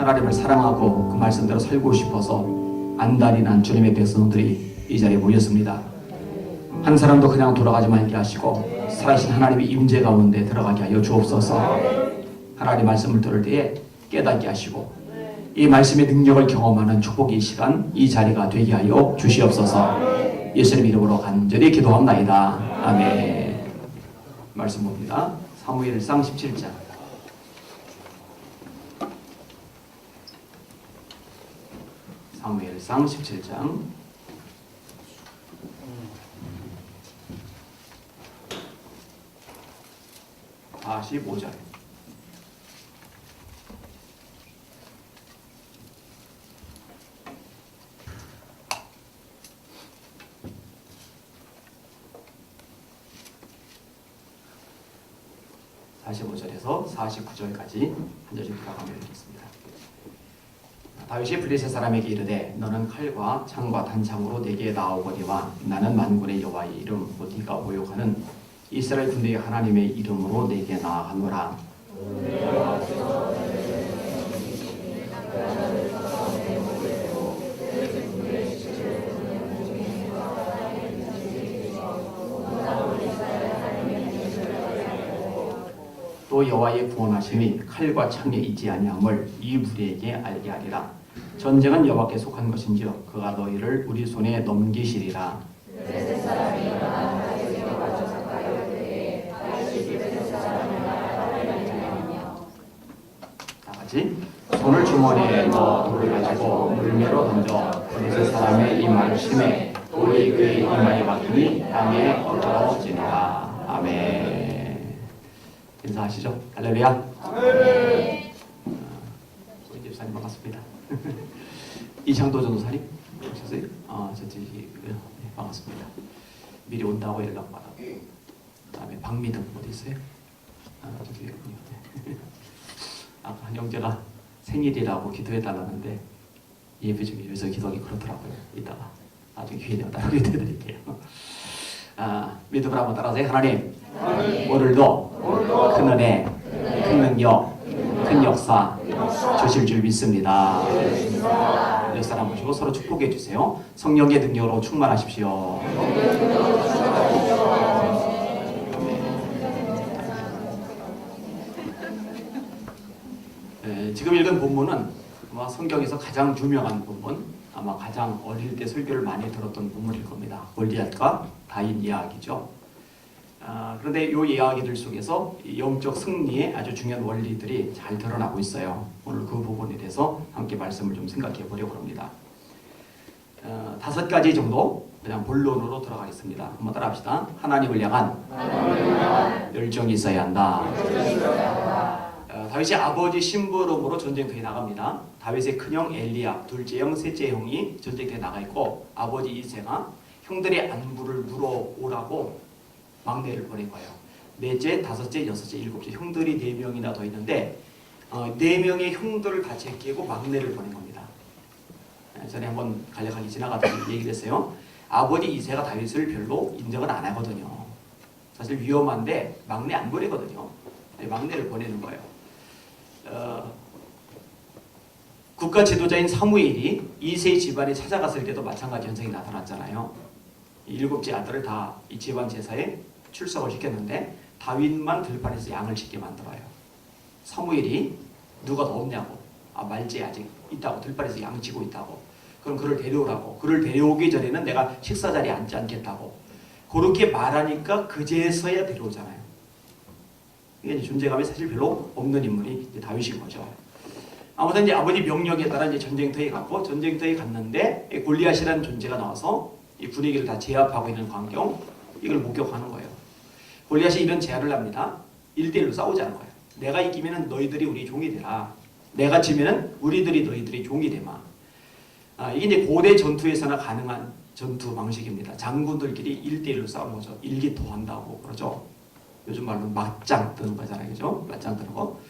하나님을 사랑하고 그 말씀대로 살고 싶어서 안달이 난 주님의 백성들이 이 자리에 모였습니다. 한 사람도 그냥 돌아가지 말게 하시고 살아계신 하나님의 임재 가운데 들어가게 하여 주옵소서. 하나님 말씀을 들을 때에 깨닫게 하시고 이 말씀의 능력을 경험하는 축복의 시간, 이 자리가 되게 하여 주시옵소서. 예수님 이름으로 간절히 기도합나이다. 아멘. 말씀 봅니다. 사무엘상 17장. 사무엘상 17장 45절. (45절에서) (49절까지) 한 절씩 돌아가며 읽겠습니다. 다윗이 블레셋 사람에게 이르되 너는 칼과 창과 단창으로 내게 나오거니와 나는 만군의 여호와의 이름 곧 네가 모욕하는 이스라엘 군대의 하나님의 이름으로 내게 나아가노라. 또 여호와의 구원하심이 칼과 창에 있지 아니함을 이 무리에게 알게 하리라. 전쟁은 여호와께 속한 것인지요 그가 너희를 우리 손에 넘기시리라. 다같이 손을 주머니에 넣어 돌을 가지고 물매로 던져 블레셋 사람의 이마를 심해 돌이 그의 이마에 박히니 땅에 엎드러지니라. 아멘. 인사하시죠. 할렐루야. 아멘. 우리 집사님 반갑습니다. 이창도 전도사님 오셨어요? 네, 반갑습니다. 미리 온다고 연락 받았고, 그다음에 박미등 어디 있어요? 저기군요. 아까 한 형제가 생일이라고 기도해 달라는데 예배 중에 여기서 기도하기 그렇더라고요. 이따가 나중에 기회 되면 따로 기도해드릴게요. 믿음을 한번 따라하세요. 하나님, 오늘도 큰 은혜, 큰 능력, 큰 역사 주실 줄 믿습니다. 역사를 보시고 서로 축복해 주세요. 성령의 능력으로 충만하십시오. 지금 읽은 본문은 아마 성경에서 가장 유명한 본문, 아마 가장 어릴 때 설교를 많이 들었던 본문일 겁니다. 골리앗과 다윗 이야기죠. 그런데 이 이야기들 속에서 영적 승리의 아주 중요한 원리들이 잘 드러나고 있어요. 오늘 그 부분에 대해서 함께 말씀을 좀 생각해 보려고 합니다. 5가지 정도 그냥 본론으로 들어가겠습니다. 한번 따라합시다. 하나님을 향한 열정이 있어야 한다. 다윗의 아버지 심부름으로 전쟁터에 나갑니다. 다윗의 큰형 엘리압, 둘째 형, 셋째 형이 전쟁터에 나가 있고 아버지 이새가 형들의 안부를 물어오라고 막내를 보낸 거예요. 넷째, 다섯째, 여섯째, 일곱째 형들이 4명이나 더 있는데 4명의 형들을 다 제끼고 막내를 보낸 겁니다. 전에 한번 간략하게 지나가다 얘기를 했어요. 아버지 이새가 다윗을 별로 인정을 안 하거든요. 사실 위험한데 막내 안 보내거든요. 막내를 보내는 거예요. 국가 지도자인 사무엘이 이새의 집안에 찾아갔을 때도 마찬가지 현상이 나타났잖아요. 7째 아들을 다 이 집안 제사에 출석을 시켰는데 다윗만 들판에서 양을 치게 만들어요. 사무엘이 누가 더 없냐고, 말제 아직 있다고, 들판에서 양 치고 있다고, 그럼 그를 데려오라고, 그를 데려오기 전에는 내가 식사 자리에 앉지 않겠다고 그렇게 말하니까 그제서야 데려오잖아요. 이게 존재감이 사실 별로 없는 인물이 이제 다윗인 거죠. 아무튼 이제 아버지 명령에 따라 이제 전쟁터에 갔고, 전쟁터에 갔는데 골리앗이라는 존재가 나와서 이 분위기를 다 제압하고 있는 광경, 이걸 목격하는 거예요. 골리앗이 이런 제안을 합니다. 1대1로 싸우자는 거예요. 내가 이기면은 너희들이 우리 종이 되라. 내가 지면은 우리들이 너희들이 종이 되마. 이게 이제 고대 전투에서나 가능한 전투 방식입니다. 장군들끼리 1대1로 싸우는 거죠. 일기토한다고 그러죠. 요즘 말로 맞짱 뜨는 거잖아요. 그죠? 맞짱 뜨는 거.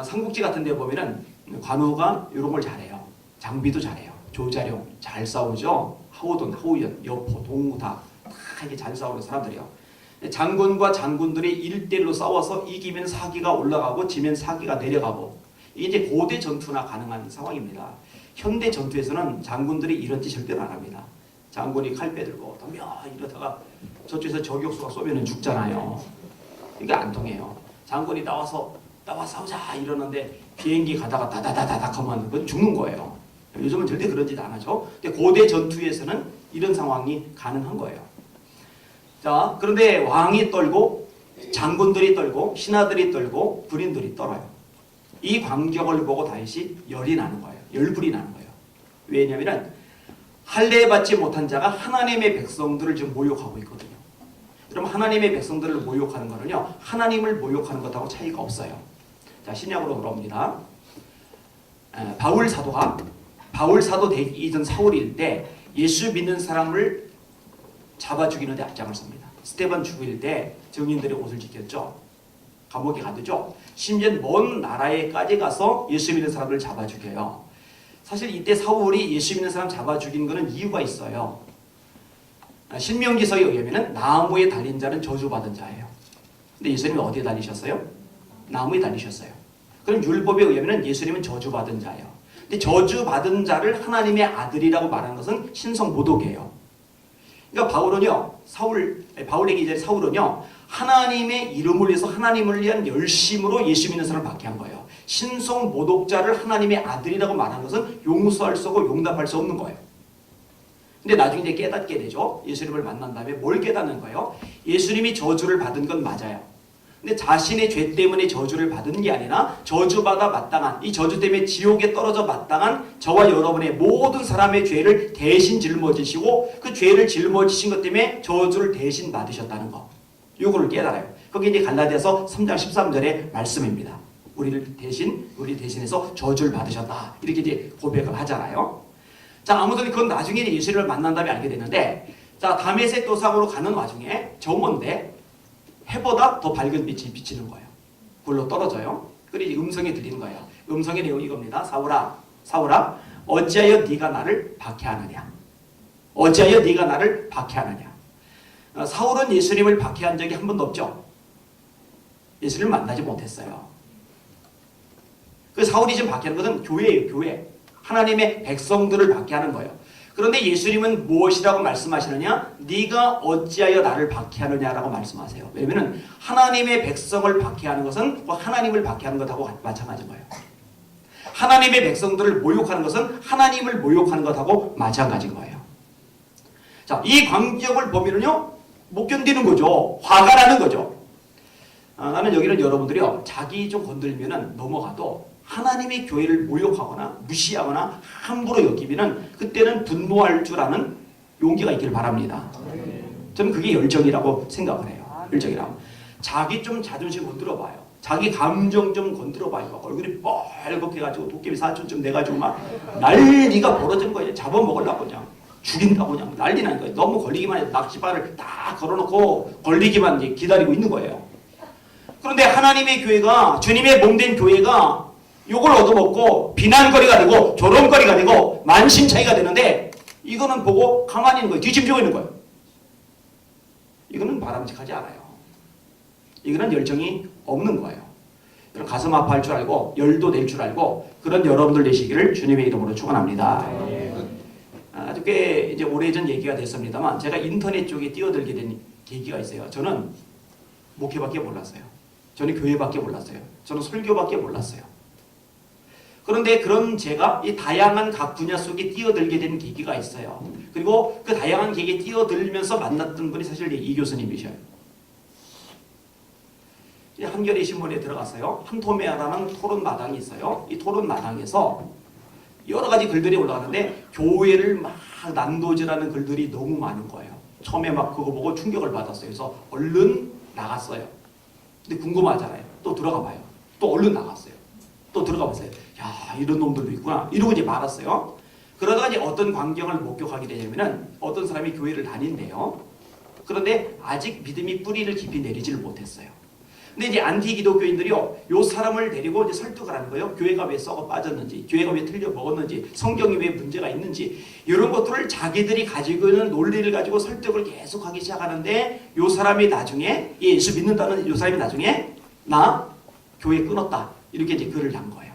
삼국지 같은 데 보면은 관우가 이런 걸 잘해요. 장비도 잘해요. 조자룡 잘 싸우죠. 하우돈, 하우연, 여포, 동우 다 이게 잘 싸우는 사람들이요. 장군과 장군들이 1대1로 싸워서 이기면 사기가 올라가고 지면 사기가 내려가고, 이게 이제 고대 전투나 가능한 상황입니다. 현대 전투에서는 장군들이 이런 짓 절대로 안 합니다. 장군이 칼 빼들고 덤벼 이러다가 저쪽에서 저격수가 쏘면 죽잖아요. 이게 안 통해요. 장군이 나와 싸우자 이러는데 비행기 가다가 다다다닥 하면 그건 죽는 거예요. 요즘은 절대 그런 짓 안 하죠. 근데 고대 전투에서는 이런 상황이 가능한 거예요. 자, 그런데 왕이 떨고 장군들이 떨고 신하들이 떨고 군인들이 떨어요. 이 광경을 보고 다윗이 열이 나는 거예요. 열불이 나는 거예요. 왜냐하면 할례받지 못한 자가 하나님의 백성들을 지금 모욕하고 있거든요. 그럼 하나님의 백성들을 모욕하는 거는요, 하나님을 모욕하는 것하고 차이가 없어요. 자, 신약으로 돌아옵니다. 바울 사도 되기 이전 사울일 때 예수 믿는 사람을 잡아 죽이는데 앞장을 섭니다. 스테반 죽일 때 증인들의 옷을 지켰죠. 감옥에 가두죠. 심지어 먼 나라에까지 가서 예수 믿는 사람을 잡아 죽여요. 사실 이때 사울이 예수 믿는 사람 잡아 죽인 것은 이유가 있어요. 신명기서에 의하면 나무에 달린 자는 저주받은 자예요. 근데 예수님이 어디에 달리셨어요? 나무에 달리셨어요. 그럼 율법에 의하면 예수님은 저주받은 자예요. 근데 저주받은 자를 하나님의 아들이라고 말하는 것은 신성모독이에요. 그러니까 바울에게 이제 사울은요, 하나님의 이름을 위해서 하나님을 위한 열심으로 예수 믿는 사람을 박해한 거예요. 신성모독자를 하나님의 아들이라고 말하는 것은 용서할 수 없고 용납할 수 없는 거예요. 근데 나중에 이제 깨닫게 되죠. 예수님을 만난 다음에 뭘 깨닫는 거예요? 예수님이 저주를 받은 건 맞아요. 근데 자신의 죄 때문에 저주를 받은 게 아니라 저주받아 마땅한, 이 저주 때문에 지옥에 떨어져 마땅한 저와 여러분의 모든 사람의 죄를 대신 짊어지시고 그 죄를 짊어지신 것 때문에 저주를 대신 받으셨다는 거. 요거를 깨달아요. 그게 이제 갈라디아서 3장 13절의 말씀입니다. 우리 대신해서 저주를 받으셨다. 이렇게 이제 고백을 하잖아요. 자, 아무튼 그건 나중에 예수님을 만난 다음에 알게 되는데, 자, 다메섹 도상으로 가는 와중에 정오인데 해보다 더 밝은 빛이 비치는 거예요. 굴러 떨어져요. 그리고 음성이 들리는 거예요. 음성의 내용이 이겁니다. 사울아, 어찌하여 네가 나를 박해하느냐? 어찌하여 네가 나를 박해하느냐? 사울은 예수님을 박해한 적이 한 번도 없죠. 예수님을 만나지 못했어요. 그 사울이 지금 박해하는 것은 교회예요. 교회. 하나님의 백성들을 박해하는 거예요. 그런데 예수님은 무엇이라고 말씀하시느냐? 네가 어찌하여 나를 박해하느냐라고 말씀하세요. 왜냐하면 하나님의 백성을 박해하는 것은 하나님을 박해하는 것하고 마찬가지인 거예요. 하나님의 백성들을 모욕하는 것은 하나님을 모욕하는 것하고 마찬가지인 거예요. 자, 이 광경을 보면은요, 못 견디는 거죠. 화가 나는 거죠. 나는 여기는 여러분들이요, 자기 좀 건들면은 넘어가도 하나님의 교회를 모욕하거나 무시하거나 함부로 여기면은 그때는 분노할 줄 아는 용기가 있기를 바랍니다. 저는 그게 열정이라고 생각을 해요. 열정이라고. 자기 좀 자존심 건드려봐요. 자기 감정 좀 건드려봐요. 얼굴이 뻘겋게 해가지고 도깨비 사촌 좀 내가지고 막 난리가 벌어지는 거예요. 잡아먹으려고 그냥 죽인다고 그냥 난리 나는 거예요. 너무 걸리기만 해도 낚시발을 딱 걸어놓고 걸리기만 이제 기다리고 있는 거예요. 그런데 하나님의 교회가, 주님의 몸된 교회가 이걸 얻어먹고 비난거리가 되고 조롱거리가 되고 만신창이가 되는데, 이거는 보고 가만히 있는 거예요. 뒤집히고 있는 거예요. 이거는 바람직하지 않아요. 이거는 열정이 없는 거예요. 그럼 가슴 아파할 줄 알고 열도 낼 줄 알고 그런 여러분들 되시기를 주님의 이름으로 축원합니다. 아주 꽤 이제 오래전 얘기가 됐습니다만, 제가 인터넷 쪽에 뛰어들게 된 계기가 있어요. 저는 목회밖에 몰랐어요. 저는 교회밖에 몰랐어요. 저는 설교밖에 몰랐어요. 그런데 그런 제가 이 다양한 각 분야 속에 뛰어들게 된 계기가 있어요. 그리고 그 다양한 계기에 뛰어들면서 만났던 분이 사실 이 교수님이셔요. 한겨레 신문에 들어갔어요. 한토메아라는 토론 마당이 있어요. 이 토론 마당에서 여러 가지 글들이 올라가는데 교회를 막 난도질하는 글들이 너무 많은 거예요. 처음에 막 그거 보고 충격을 받았어요. 그래서 얼른 나갔어요. 근데 궁금하잖아요. 또 들어가 봐요. 또 얼른 나갔어요. 또 들어가 보세요. 야, 이런 놈들도 있구나. 이러고 이제 말았어요. 그러다가 이제 어떤 광경을 목격하게 되냐면은 어떤 사람이 교회를 다닌대요. 그런데 아직 믿음이 뿌리를 깊이 내리지를 못했어요. 근데 이제 안티 기독교인들이요, 요 사람을 데리고 이제 설득을 하는 거예요. 교회가 왜 썩어 빠졌는지, 교회가 왜 틀려 먹었는지, 성경이 왜 문제가 있는지, 이런 것들을 자기들이 가지고 있는 논리를 가지고 설득을 계속하기 시작하는데, 요 사람이 나중에, 예수 믿는다는 요 사람이 나중에 나 교회 끊었다, 이렇게 이제 글을 난 거예요.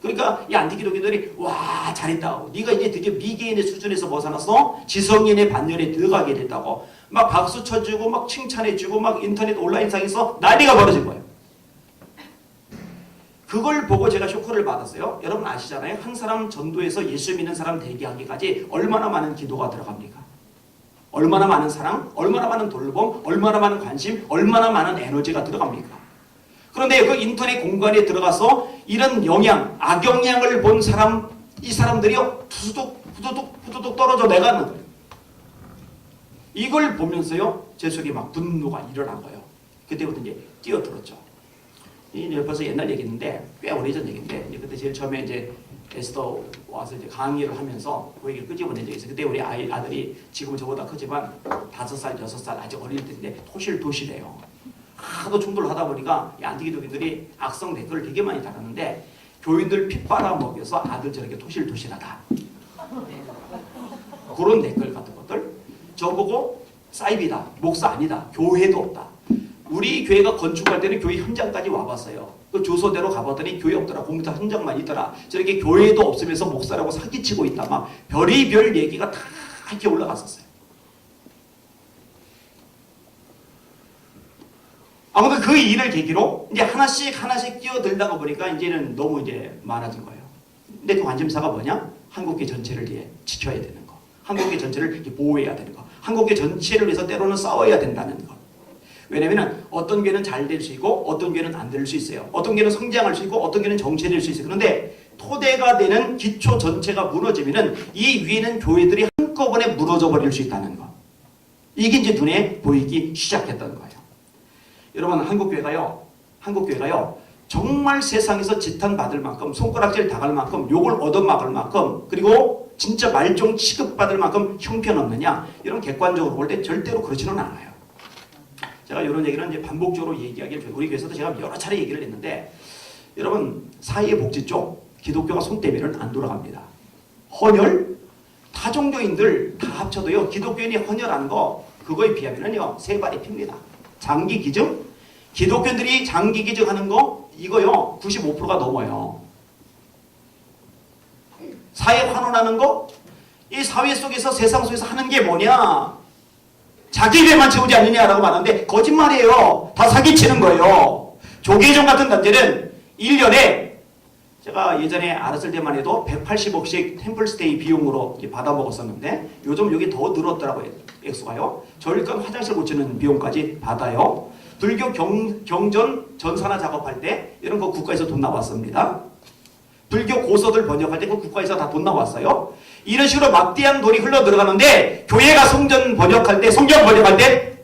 그러니까 이 안티기독교들이 와 잘했다고, 네가 이제 드디어 미개인의 수준에서 벗어나서 지성인의 반열에 들어가게 됐다고 막 박수 쳐주고 막 칭찬해주고 막 인터넷 온라인상에서 난리가 벌어진 거예요. 그걸 보고 제가 쇼크를 받았어요. 여러분 아시잖아요. 한 사람 전도에서 예수 믿는 사람 대기하기까지 얼마나 많은 기도가 들어갑니까? 얼마나 많은 사랑, 얼마나 많은 돌봄, 얼마나 많은 관심, 얼마나 많은 에너지가 들어갑니까? 그런데 그 인터넷 공간에 들어가서 이런 영향, 악영향을 본 사람, 이 사람들이요 후두둑 후두둑 후두둑 떨어져 내가는 거예요. 이걸 보면서요 제 속에 막 분노가 일어난 거예요. 그때부터 이제 뛰어들었죠. 이 벌써 옛날 얘기인데 꽤 오래전 얘기인데 그때 제일 처음에 이제 에스더 와서 이제 강의를 하면서 그 얘기를 끄집어낸 적이 있어요. 그때 우리 아들이 지금 저보다 크지만 5살, 6살 아직 어릴 때인데 토실토실해요. 하도 충돌을 하다 보니까 이 안티기독교들이 악성 댓글을 되게 많이 달았는데 교인들 피 빨아먹여서 아들 저렇게 토실토실하다. 그런 댓글 같은 것들 저보고 사이비다, 목사 아니다, 교회도 없다. 우리 교회가 건축할 때는 교회 현장까지 와봤어요. 그 주소대로 가봤더니 교회 없더라. 공사 현장만 있더라. 저렇게 교회도 없으면서 목사라고 사기치고 있다. 막 별의별 얘기가 다 이렇게 올라갔었어요. 아무튼 그 일을 계기로 이제 하나씩 끼어들다가 보니까 이제는 너무 이제 많아진 거예요. 근데 그 관심사가 뭐냐? 한국교 전체를 위해 지켜야 되는 거. 한국교 전체를 보호해야 되는 거. 한국교 전체를 위해서 때로는 싸워야 된다는 거. 왜냐면 어떤 교회는 잘 될 수 있고 어떤 교회는 안 될 수 있어요. 어떤 교회는 성장할 수 있고 어떤 교회는 정체될 수 있어요. 그런데 토대가 되는 기초 전체가 무너지면은 이 위에는 교회들이 한꺼번에 무너져 버릴 수 있다는 거. 이게 이제 눈에 보이기 시작했던 거예요. 여러분 한국교회가요 정말 세상에서 지탄받을 만큼 손가락질 당할 만큼 욕을 얻어먹을 만큼 그리고 진짜 말종 취급받을 만큼 형편없느냐? 이런 객관적으로 볼 때 절대로 그렇지는 않아요. 제가 이런 얘기는 이제 반복적으로 얘기하기를 우리 교회에서도 제가 여러 차례 얘기를 했는데 여러분 사회복지 쪽 기독교가 손 떼면은 안 돌아갑니다. 헌혈 타종교인들 다 합쳐도요 기독교인이 헌혈하는 거 그거에 비하면은요 세 발이 핍니다. 장기 기증 기독교인들이 장기 기증하는 거 이거요 95%가 넘어요. 사회 환원하는 거 이 사회 속에서 세상 속에서 하는 게 뭐냐? 자기 배만 채우지 않느냐라고 말하는데 거짓말이에요. 다 사기치는 거예요. 조계종 같은 단체는 1년에 제가 예전에 알았을 때만 해도 180억씩 템플스테이 비용으로 받아 먹었었는데 요즘 여기 더 늘었더라고요. 액수가요. 저일간 화장실 고치는 비용까지 받아요. 불교 경전 전산화 작업할 때 이런 거 국가에서 돈 나왔습니다. 불교 고서들 번역할 때 그 국가에서 다 돈 나왔어요. 이런 식으로 막대한 돈이 흘러 들어가는데 교회가 성경 번역할 때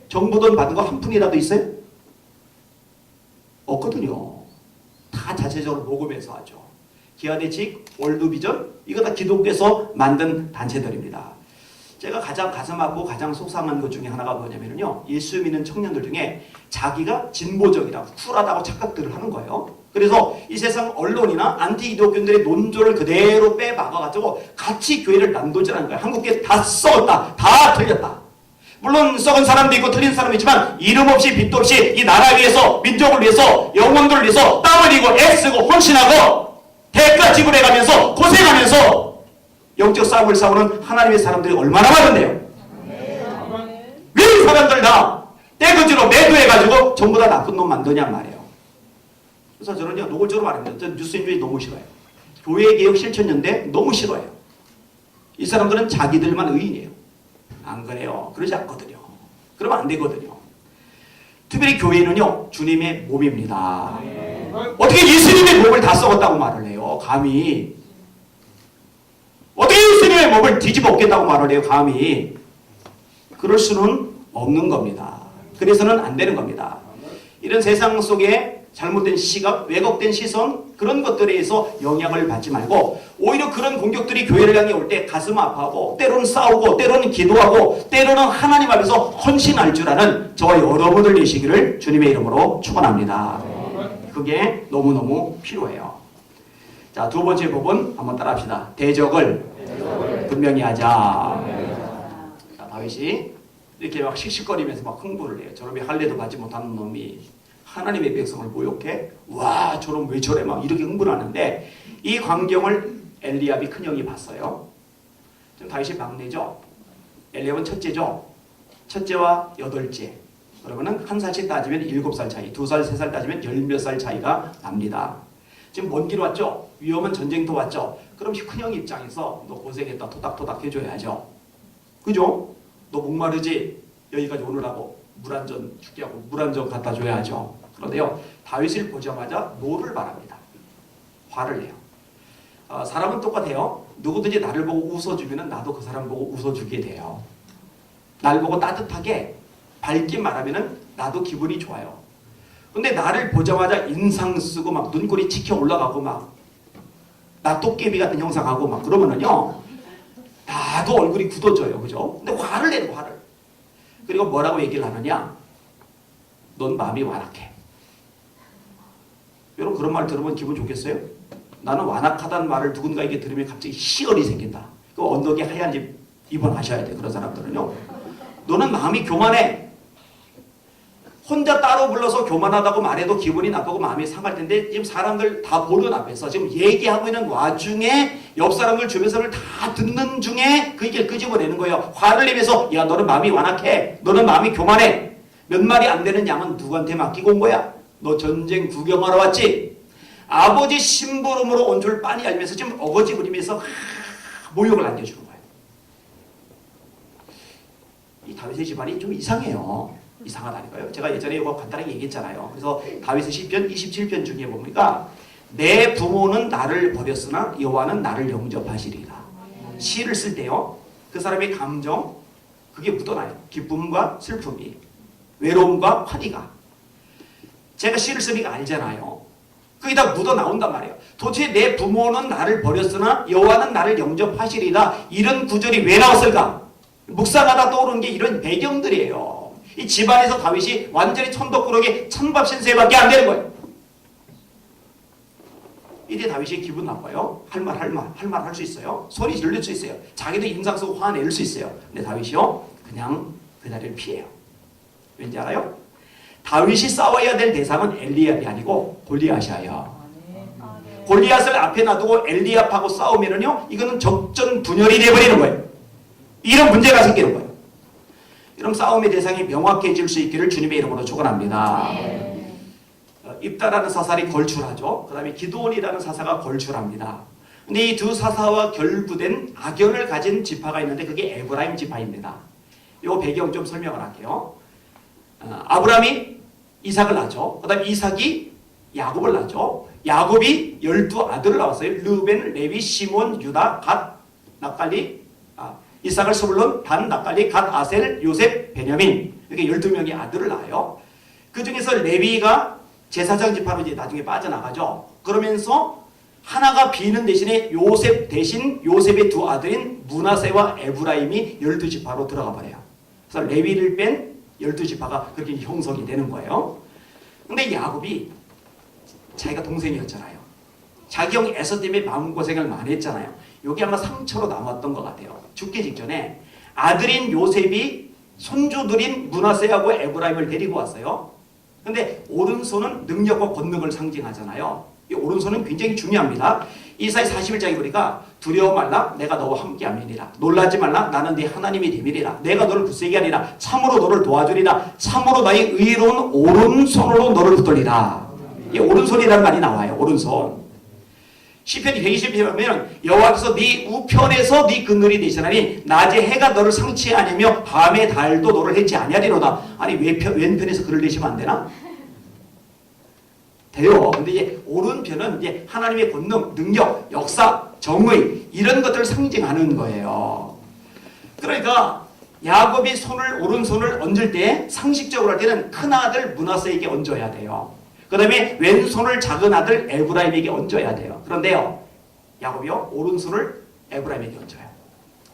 정부 돈 받은 거 한 푼이라도 있어요? 없거든요. 다 자체적으로 모금해서 하죠. 기아대칙, 월드비전 이거 다 기독교에서 만든 단체들입니다. 제가 가장 가슴 아프고 가장 속상한 것 중에 하나가 뭐냐면요. 예수 믿는 청년들 중에 자기가 진보적이다, 쿨하다고 착각들을 하는 거예요. 그래서 이 세상 언론이나 안티기독교인들의 논조를 그대로 빼박아가지고 같이 교회를 난도질하는 거예요. 한국교회 다 썩었다, 다 틀렸다. 물론 썩은 사람도 있고 틀린 사람도 있지만 이름 없이 빚도 없이 이 나라 위해서 민족을 위해서 영혼들을 위해서 땀 흘리고 애쓰고 헌신하고 대가 지불해가면서 고생하면서 영적 싸움을 싸우는 하나님의 사람들이 얼마나 많은데요. 왜 이 사람들 다 떼거지로 매도해가지고 전부 다 나쁜 놈 만드냐 말이에요. 그래서 저는요 노골적으로 말합니다. 저 뉴스인주의 너무 싫어요. 교회개혁 실천연대 너무 싫어요. 이 사람들은 자기들만 의인이에요. 안 그래요. 그러지 않거든요. 그러면 안 되거든요. 특별히 교회는요 주님의 몸입니다. 어떻게 예수님의 몸을 다 썩었다고 말을 해요. 감히. 어떻게 예수님의 몸을 뒤집어 엎겠다고 말을 해요. 감히. 그럴 수는 없는 겁니다. 그래서는 안 되는 겁니다. 이런 세상 속에 잘못된 시각, 왜곡된 시선 그런 것들에 의해서 영향을 받지 말고 오히려 그런 공격들이 교회를 향해 올 때 가슴 아파하고 때로는 싸우고 때로는 기도하고 때로는 하나님 앞에서 헌신할 줄 아는 저와 여러분들 되시기를 주님의 이름으로 축원합니다. 그게 너무너무 필요해요. 자, 두 번째 법은 한번 따라합시다. 대적을 분명히 하자. 자, 다윗이 이렇게 막 씩씩거리면서 막 흥분을 해요. 저놈이 할례도 받지 못하는 놈이 하나님의 백성을 모욕해? 와, 저놈 왜 저래? 막 이렇게 흥분하는데 이 광경을 엘리압이 큰형이 봤어요. 지금 다윗이 막내죠. 엘리압은 첫째죠. 첫째와 여덟째. 그러면은 한 살씩 따지면 7살 차이, 2살, 3살 따지면 10몇 살 차이가 납니다. 지금 먼 길 왔죠. 위험한 전쟁도 왔죠. 그럼 큰형 입장에서 너 고생했다 토닥토닥 해줘야죠. 그죠? 너 목마르지? 여기까지 오느라고 물 한 잔 죽게 하고 물 한 잔 갖다 줘야죠. 그런데요, 다윗을 보자마자 노를 바랍니다. 화를 내요. 사람은 똑같아요. 누구든지 나를 보고 웃어주면 나도 그 사람 보고 웃어주게 돼요. 날 보고 따뜻하게 밝게 말하면 나도 기분이 좋아요. 근데 나를 보자마자 인상 쓰고 막 눈꼬리 치켜 올라가고 막 나 도깨비 같은 형상하고 막 그러면은요, 나도 얼굴이 굳어져요. 그죠? 근데 화를 내는 화를. 그리고 뭐라고 얘기를 하느냐? 넌 마음이 완악해. 여러분 그런 말 들으면 기분 좋겠어요? 나는 완악하다는 말을 누군가에게 들으면 갑자기 희열이 생긴다. 그 언덕에 하얀 집 입원하셔야 돼. 그런 사람들은요. 너는 마음이 교만해. 혼자 따로 불러서 교만하다고 말해도 기분이 나쁘고 마음이 상할 텐데 지금 사람들 다 보는 앞에서 지금 얘기하고 있는 와중에 옆 사람들 주변 사람을 다 듣는 중에 그 얘기를 끄집어내는 거예요. 화를 내면서 야 너는 마음이 완악해. 너는 마음이 교만해. 몇 마리 안 되는 양은 누구한테 맡기고 온 거야? 너 전쟁 구경하러 왔지? 아버지 심부름으로 온 줄 빤히 알면서 지금 어거지 부리면서 모욕을 안겨주는 거예요. 이 다윗의 집안이 좀 이상해요. 이상하다니까요. 제가 예전에 이거 간단하게 얘기했잖아요. 그래서 다윗의 시편 27편 중에 보니까 내 부모는 나를 버렸으나 여호와는 나를 영접하시리라. 시를 쓸 때요, 그 사람의 감정 그게 묻어나요. 기쁨과 슬픔이, 외로움과 환희가. 제가 시를 쓰니까 알잖아요. 그게 다 묻어나온단 말이에요. 도대체 내 부모는 나를 버렸으나 여호와는 나를 영접하시리라. 이런 구절이 왜 나왔을까? 묵상하다 떠오르는 게 이런 배경들이에요. 이 집안에서 다윗이 완전히 천덕꾸러기 천밥신세밖에 안 되는 거예요. 이때 다윗이 기분 나빠요. 할 말 할 수 있어요. 소리 지를 수 있어요. 자기도 인상 쓰고 화낼 수 있어요. 근데 다윗이요, 그냥 그 자리를 피해요. 왠지 알아요? 다윗이 싸워야 될 대상은 엘리압이 아니고 골리앗이에요. 골리앗을 앞에 놔두고 엘리압하고 싸우면은요, 이거는 적전 분열이 돼버리는 거예요. 이런 문제가 생기는 거예요. 이런 싸움의 대상이 명확해질 수 있기를 주님의 이름으로 축원합니다. 입다라는 사살이 걸출하죠. 그 다음에 기드온이라는 사사가 걸출합니다. 근데 이 두 사사와 결부된 악연을 가진 지파가 있는데 그게 에브라임 지파입니다. 이 배경 좀 설명을 할게요. 아브라함이 이삭을 낳죠. 그 다음에 이삭이 야곱을 낳죠. 야곱이 12아들을 낳았어요. 르벤, 레위, 시몬, 유다, 갓, 납달리, 이삭을 스불론, 단, 납달리, 갓, 아셀, 요셉, 베냐민, 이렇게 12명의 아들을 낳아요. 그 중에서 레위가 제사장 지파로 이제 나중에 빠져나가죠. 그러면서 하나가 비는 대신에 요셉 대신 요셉의 두 아들인 므낫세와 에브라임이 12지파로 들어가 버려요. 그래서 레위를 뺀 12지파가 그렇게 형성이 되는 거예요. 근데 야곱이 자기가 동생이었잖아요. 자기 형 에서 때문에 마음고생을 많이 했잖아요. 여기 아마 상처로 남았던 것 같아요. 죽기 직전에 아들인 요셉이 손주들인 므낫세하고 에브라임을 데리고 왔어요. 근데 오른손은 능력과 권능을 상징하잖아요. 이 오른손은 굉장히 중요합니다. 이사야 41장에 보니까 두려워 말라 내가 너와 함께함이니라. 놀라지 말라 나는 네 하나님이 됨이니라. 내가 너를 굳세게 하리라. 참으로 너를 도와주리라. 참으로 나의 의로운 오른손으로 너를 붙들리라. 이 오른손이라는 말이 나와요. 오른손. 시편 120편에 보면 여호와께서 네 우편에서 네 그늘이 되시나니 낮에 해가 너를 상치 아니며 밤에 달도 너를 해치 아니하리로다. 아니 왼편에서 그를 내시면 안 되나? 돼요. 근데 이제 오른편은 이제 하나님의 권능, 능력, 역사, 정의 이런 것들을 상징하는 거예요. 그러니까 야곱이 오른손을 얹을 때 상식적으로 할 때는 큰 아들 므낫세에게 얹어야 돼요. 그 다음에 왼손을 작은 아들 에브라임에게 얹어야 돼요. 그런데요, 야곱이요 오른손을 에브라임에게 얹어요.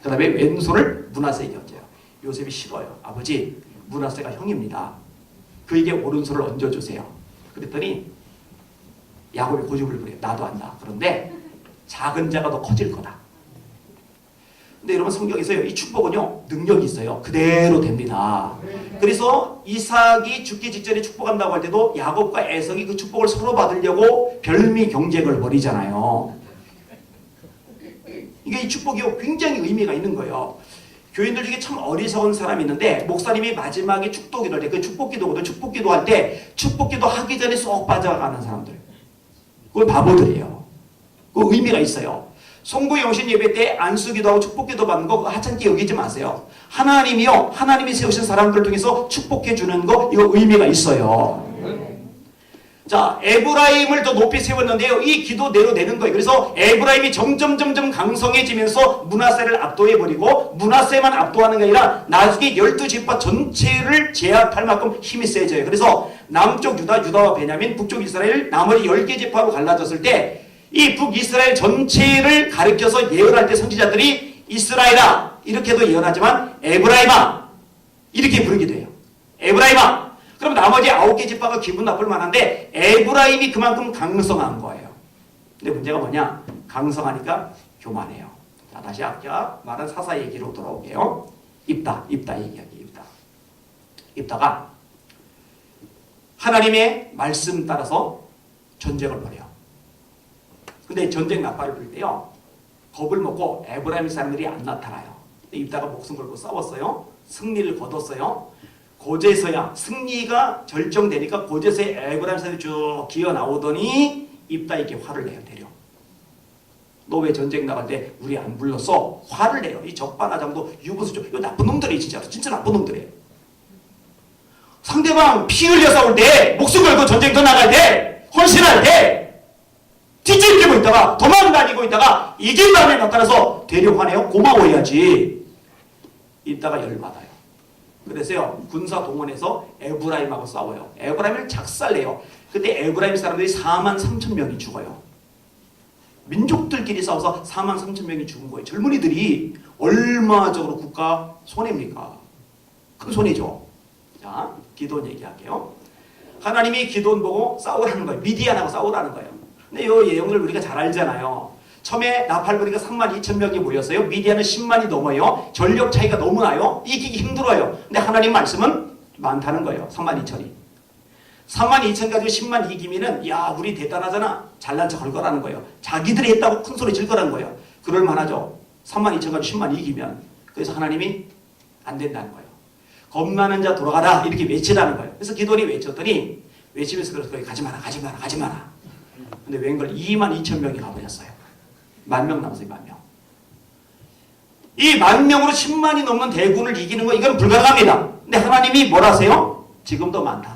그 다음에 왼손을 므낫세에게 얹어요. 요셉이 싫어요. 아버지, 므낫세가 형입니다. 그에게 오른손을 얹어주세요. 그랬더니 야곱이 고집을 부려요. 나도 안다. 그런데 작은 자가 더 커질 거다. 근데 여러분 성경에서요, 이 축복은요 능력이 있어요. 그대로 됩니다. 그래서 이삭이 죽기 직전에 축복한다고 할 때도 야곱과 에석이 그 축복을 서로 받으려고 별미 경쟁을 벌이잖아요. 이게 이 축복이 굉장히 의미가 있는 거예요. 교인들 중에 참 어리석은 사람이 있는데 목사님이 마지막에 축복기도 할 때 그 축복기도거든. 축복기도 할 때 축복기도 하기 전에 쏙 빠져가는 사람들. 그건 바보들이에요. 그 의미가 있어요. 송구 영신 예배 때 안수기도하고 축복기도 받는 거 하찮게 여기지 마세요. 하나님이요. 하나님이 세우신 사람들을 통해서 축복해 주는 거 이거 의미가 있어요. 자, 에브라임을 더 높이 세웠는데요. 이 기도대로 되는 거예요. 그래서 에브라임이 점점 강성해지면서 므낫세를 압도해버리고 므낫세만 압도하는 게 아니라 나중에 12지파 전체를 제압할 만큼 힘이 세져요. 그래서 남쪽 유다와 베냐민, 북쪽 이스라엘 나머지 10개 지파로 갈라졌을 때 이 북이스라엘 전체를 가리켜서 예언할 때 선지자들이 이스라엘아 이렇게도 예언하지만 에브라임아 이렇게 부르기도 해요. 에브라임아. 그럼 나머지 9개 지파가 기분 나쁠 만한데 에브라임이 그만큼 강성한 거예요. 근데 문제가 뭐냐? 강성하니까 교만해요. 자, 다시 아까 말한 사사 얘기로 돌아오게요. 입다 얘기하기. 입다가 하나님의 말씀 따라서 전쟁을 벌여요. 근데 전쟁 나팔을 불 때요. 겁을 먹고 에브라임 사람들이 안 나타나요. 입다가 목숨 걸고 싸웠어요. 승리를 거뒀어요. 고제서야 승리가 결정되니까 고제서에 에브라임 사람이 쭉 기어 나오더니 입다에게 화를 내요. 대려. 너 왜 전쟁 나갈 때 우리 안 불렀어? 화를 내요. 이 적반하장도 유부수죠. 이거 나쁜 놈들이에요. 진짜 나쁜 놈들이에요. 상대방 피 흘려 싸울 때 목숨 걸고 전쟁터 나갈 때 헌신할 때 뒤집히고 있다가 도망다니고 있다가 이긴 다음에 나타나서 대려 화내요. 고마워해야지. 이따가 열받아요. 그래서요 군사 동원해서 에브라임하고 싸워요. 에브라임을 작살내요. 근데 에브라임 사람들이 43,000명이 죽어요. 민족들끼리 싸워서 43,000명이 죽은 거예요. 젊은이들이 얼마적으로 국가 손해입니까? 큰 손해죠. 자, 기도원 얘기할게요. 하나님이 기도원 보고 싸우라는 거예요. 미디안하고 싸우라는 거예요. 근데 이 내용을 우리가 잘 알잖아요. 처음에 나팔 부니까 32,000명이 모였어요. 미디안은 10만이 넘어요. 전력 차이가 너무 나요. 이기기 힘들어요. 근데 하나님 말씀은 많다는 거예요. 32,000이. 32,000 가지고 10만 이기면은 야 우리 대단하잖아. 잘난 척 할 거라는 거예요. 자기들이 했다고 큰 소리 질 거라는 거예요. 그럴 만하죠. 32,000 가지고 10만 이기면. 그래서 하나님이 안 된다는 거예요. 겁나는 자 돌아가라 이렇게 외치라는 거예요. 그래서 기도원이 외쳤더니 외치면서 그래서 거기 가지 마라. 근데 웬걸 22,000명이 가버렸어요. 10,000명 남았어요. 10,000명. 이 10,000명으로 10만이 넘는 대군을 이기는 거 이건 불가능합니다. 근데 하나님이 뭘 하세요? 지금도 많다.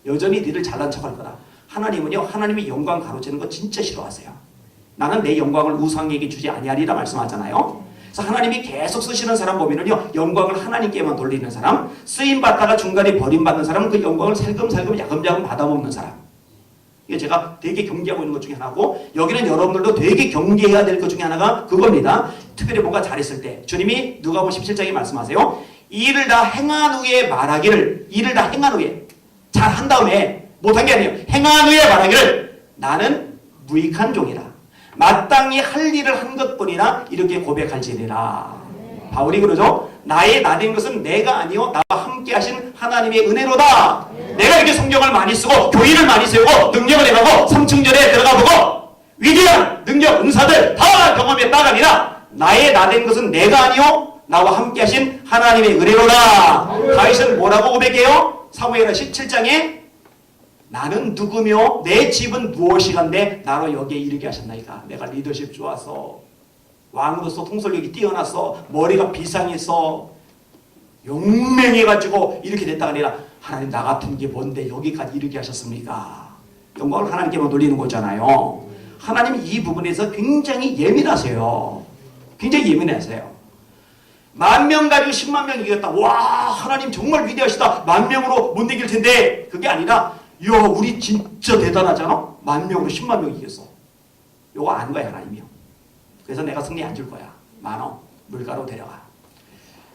여전히 니들 잘난 척할 거다. 하나님은요. 하나님이 영광 가로채는 거 진짜 싫어하세요. 나는 내 영광을 우상에게 주지 아니하리라 말씀하잖아요. 그래서 하나님이 계속 쓰시는 사람 보면은요. 영광을 하나님께만 돌리는 사람, 쓰임받다가 중간에 버림받는 사람은 그 영광을 살금살금 야금야금 받아먹는 사람. 이게 제가 되게 경계하고 있는 것 중에 하나고 여기는 여러분들도 되게 경계해야 될 것 중에 하나가 그겁니다. 특별히 뭔가 잘했을 때 주님이 누가복음 17장에 말씀하세요. 이 일을 다 행한 후에 말하기를 일을 다 행한 후에 잘한 다음에 못한 게 아니에요. 행한 후에 말하기를 나는 무익한 종이라 마땅히 할 일을 한 것뿐이나 이렇게 고백할지니라. 바울이 그러죠. 나의 나된 것은 내가 아니요 나와 함께 하신 하나님의 은혜로다. 내가 이렇게 성경을 많이 쓰고 교인을 많이 세우고 능력을 해가고 삼층전에 들어가보고 위대한 능력 은사들 다 경험했다가 아니라 나의 나된 것은 내가 아니요 나와 함께 하신 하나님의 은혜로다. 다윗은 뭐라고 고백해요? 사무엘하 17장에 나는 누구며 내 집은 무엇이간데 나로 여기에 이르게 하셨나이까. 내가 리더십 좋아서 왕으로서 통솔력이 뛰어나서 머리가 비상해서 용맹해가지고 이렇게 됐다가 아니라 하나님 나 같은 게 뭔데 여기까지 이르게 하셨습니까? 영광을 하나님께만 돌리는 거잖아요. 하나님 이 부분에서 굉장히 예민하세요. 굉장히 예민하세요. 10,000명 가지고 10만 명 이겼다. 와 하나님 정말 위대하시다. 10,000명으로 못 이길 텐데 그게 아니라 이야 우리 진짜 대단하잖아. 10,000명으로 10만 명 이겼어. 요거 아는 거야 하나님이요. 그래서 내가 승리 안 줄 거야. 만원 물가로 데려가.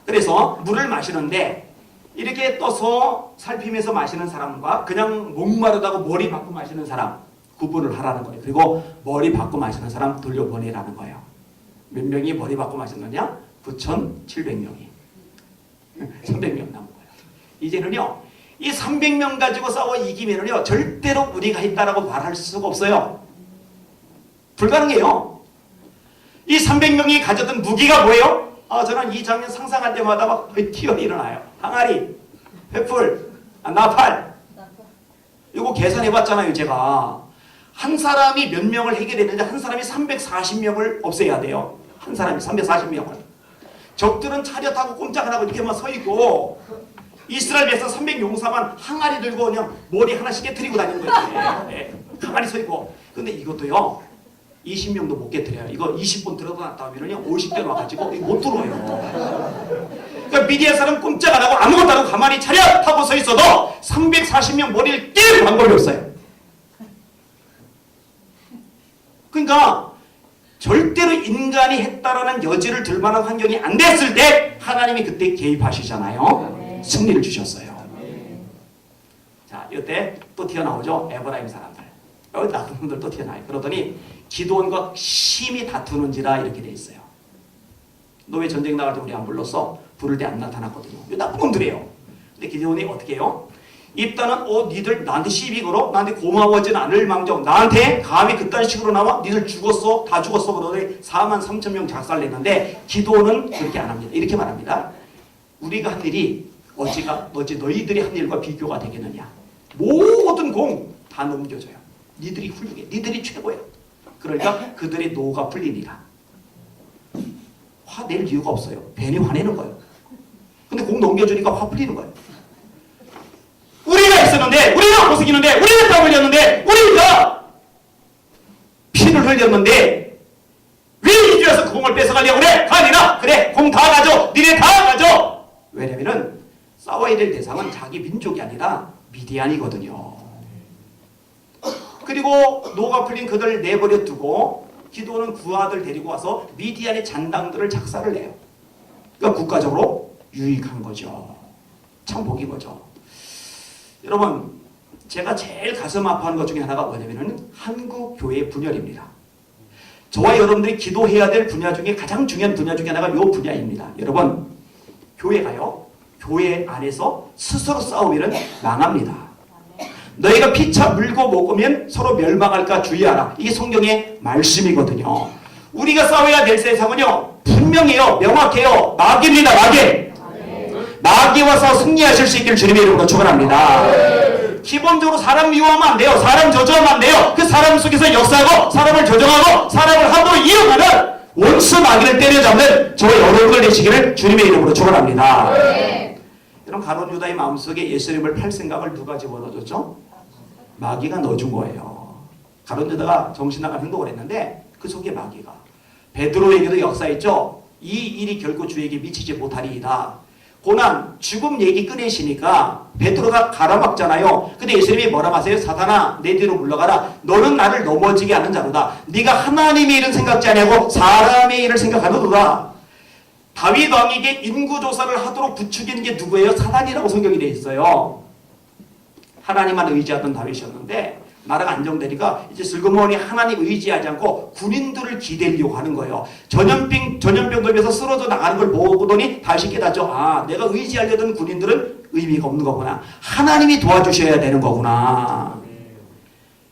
그래서 물을 마시는데 이렇게 떠서 살피면서 마시는 사람과 그냥 목마르다고 머리 받고 마시는 사람 구분을 하라는 거예요. 그리고 머리 받고 마시는 사람 돌려보내라는 거예요. 몇 명이 머리 받고 마셨느냐? 9,700명이. 300명 남은 거예요. 이제는요. 이 300명 가지고 싸워 이기면은요. 절대로 우리가 했다라고 말할 수가 없어요. 불가능해요. 이 300명이 가졌던 무기가 뭐예요? 저는 이 장면 상상할 때마다 막 튀어 일어나요. 항아리, 횃불, 나팔. 이거 계산해봤잖아요, 제가. 한 사람이 몇 명을 해결했는데 한 사람이 340명을 없애야 돼요. 한 사람이 340명을. 적들은 차려 타고 꼼짝 안 하고 이렇게만 서 있고 이스라엘 백성 300용사만 항아리 들고 그냥 머리 하나씩 깨트리고 다니는 거예요. 네. 항아리 서 있고. 근데 이것도요. 20명도 못 깨트려요. 이거 20분 들어갔다 하면요 50대 와가지고 못 들어요. 그러니까 미디어 사람 꼼짝 안 하고 아무것도 안 하고 가만히 차려 타고 서 있어도 340명 머리를 깰 방법이 없어요. 그러니까 절대로 인간이 했다라는 여지를 들 만한 환경이 안 됐을 때 하나님이 그때 개입하시잖아요. 승리를 주셨어요. 자, 이때 또 튀어나오죠. 에브라임 사람들. 여기 나쁜 놈들 또 튀어나와요. 그러더니 기드온과 심히 다투는지라 이렇게 돼 있어요. 너 왜 전쟁 나갈 때 우리 안 불렀어? 부를 때 안 나타났거든요. 이 나쁜 놈들이에요. 근데 기드온이 어떻게 해요? 입다는 니들 나한테 시비 걸어? 나한테 고마워하진 않을 망정 나한테 감히 그딴 식으로 나와? 니들 죽었어? 다 죽었어? 그러더니 43,000명 작살냈는데 기드온은 그렇게 안 합니다. 이렇게 말합니다. 우리가 한 일이 어찌 너희들이 한 일과 비교가 되겠느냐. 모든 공 다 넘겨줘요. 니들이 훌륭해. 니들이 최고야. 그러니까 그들의 노가 풀리니라. 화낼 이유가 없어요. 괜히 화내는 거예요. 근데 공 넘겨주니까 화 풀리는 거예요. 우리가 있었는데, 우리가 고생했는데, 우리가 땀 흘렸는데, 우리가 피를 흘렸는데 왜 이제 와서 그 공을 뺏어가려고 그래? 가니나? 그래, 공 다 가져. 니네 다 가져. 왜냐면은 싸워야 될 대상은 자기 민족이 아니라 미디안이거든요. 그리고 노가 풀린 그들을 내버려 두고 기드온은 그 아들 데리고 와서 미디안의 잔당들을 작살을 내요. 그러니까 국가적으로 유익한 거죠. 참 복인 거죠. 여러분, 제가 제일 가슴 아파하는 것 중에 하나가 뭐냐면은 한국 교회 분열입니다. 저와 여러분들이 기도해야 될 분야 중에 가장 중요한 분야 중에 하나가 이 분야입니다. 여러분, 교회가요, 교회 안에서 스스로 싸우면 망합니다. 너희가 피차 물고 먹으면 서로 멸망할까 주의하라. 이게 성경의 말씀이거든요. 우리가 싸워야 될 세상은요, 분명해요. 명확해요. 마귀입니다. 마귀. 마귀와 싸워 승리하실 수 있기를 주님의 이름으로 축원합니다. 기본적으로 사람 미워하면 안 돼요. 사람 저주하면 안 돼요. 그 사람 속에서 역사하고 사람을 조정하고 사람을 함부로 이용하는 원수 마귀를 때려잡는 저와 여러분들 되시기를 주님의 이름으로 축원합니다. 여러분, 가룟 유다의 마음속에 예수님을 팔 생각을 누가 집어넣어줬죠? 마귀가 넣어준 거예요. 가룟 유다가 정신 나간 행동을 했는데 그 속에 마귀가. 베드로에게도 역사했죠. 이 일이 결코 주에게 미치지 못하리이다. 고난, 죽음 얘기 꺼내시니까 베드로가 가라막잖아요. 근데 예수님이 뭐라고 하세요? 사탄아, 내 뒤로 물러가라. 너는 나를 넘어지게 하는 자로다. 네가 하나님의 일은 생각지 아니하고 사람의 일을 생각하노도다. 다윗 왕에게 인구조사를 하도록 부추기는 게 누구예요? 사단이라고 성경이 되어 있어요. 하나님만 의지하던 다윗이었는데 나라가 안정되니까 이제 슬그머니 하나님 의지하지 않고 군인들을 기대려고 하는 거예요. 전염병 돌면서 쓰러져 나가는 걸 보더니 다시 깨닫죠. 아, 내가 의지하려던 군인들은 의미가 없는 거구나. 하나님이 도와주셔야 되는 거구나.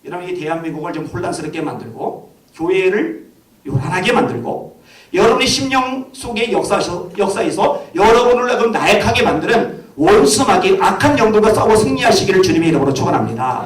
여러분, 이 대한민국을 좀 혼란스럽게 만들고 교회를 요란하게 만들고 여러분의 심령 속의 역사에서 여러분을 나약하게 만드는 원수 마귀 악한 영들과 싸워 승리하시기를 주님의 이름으로 축원합니다.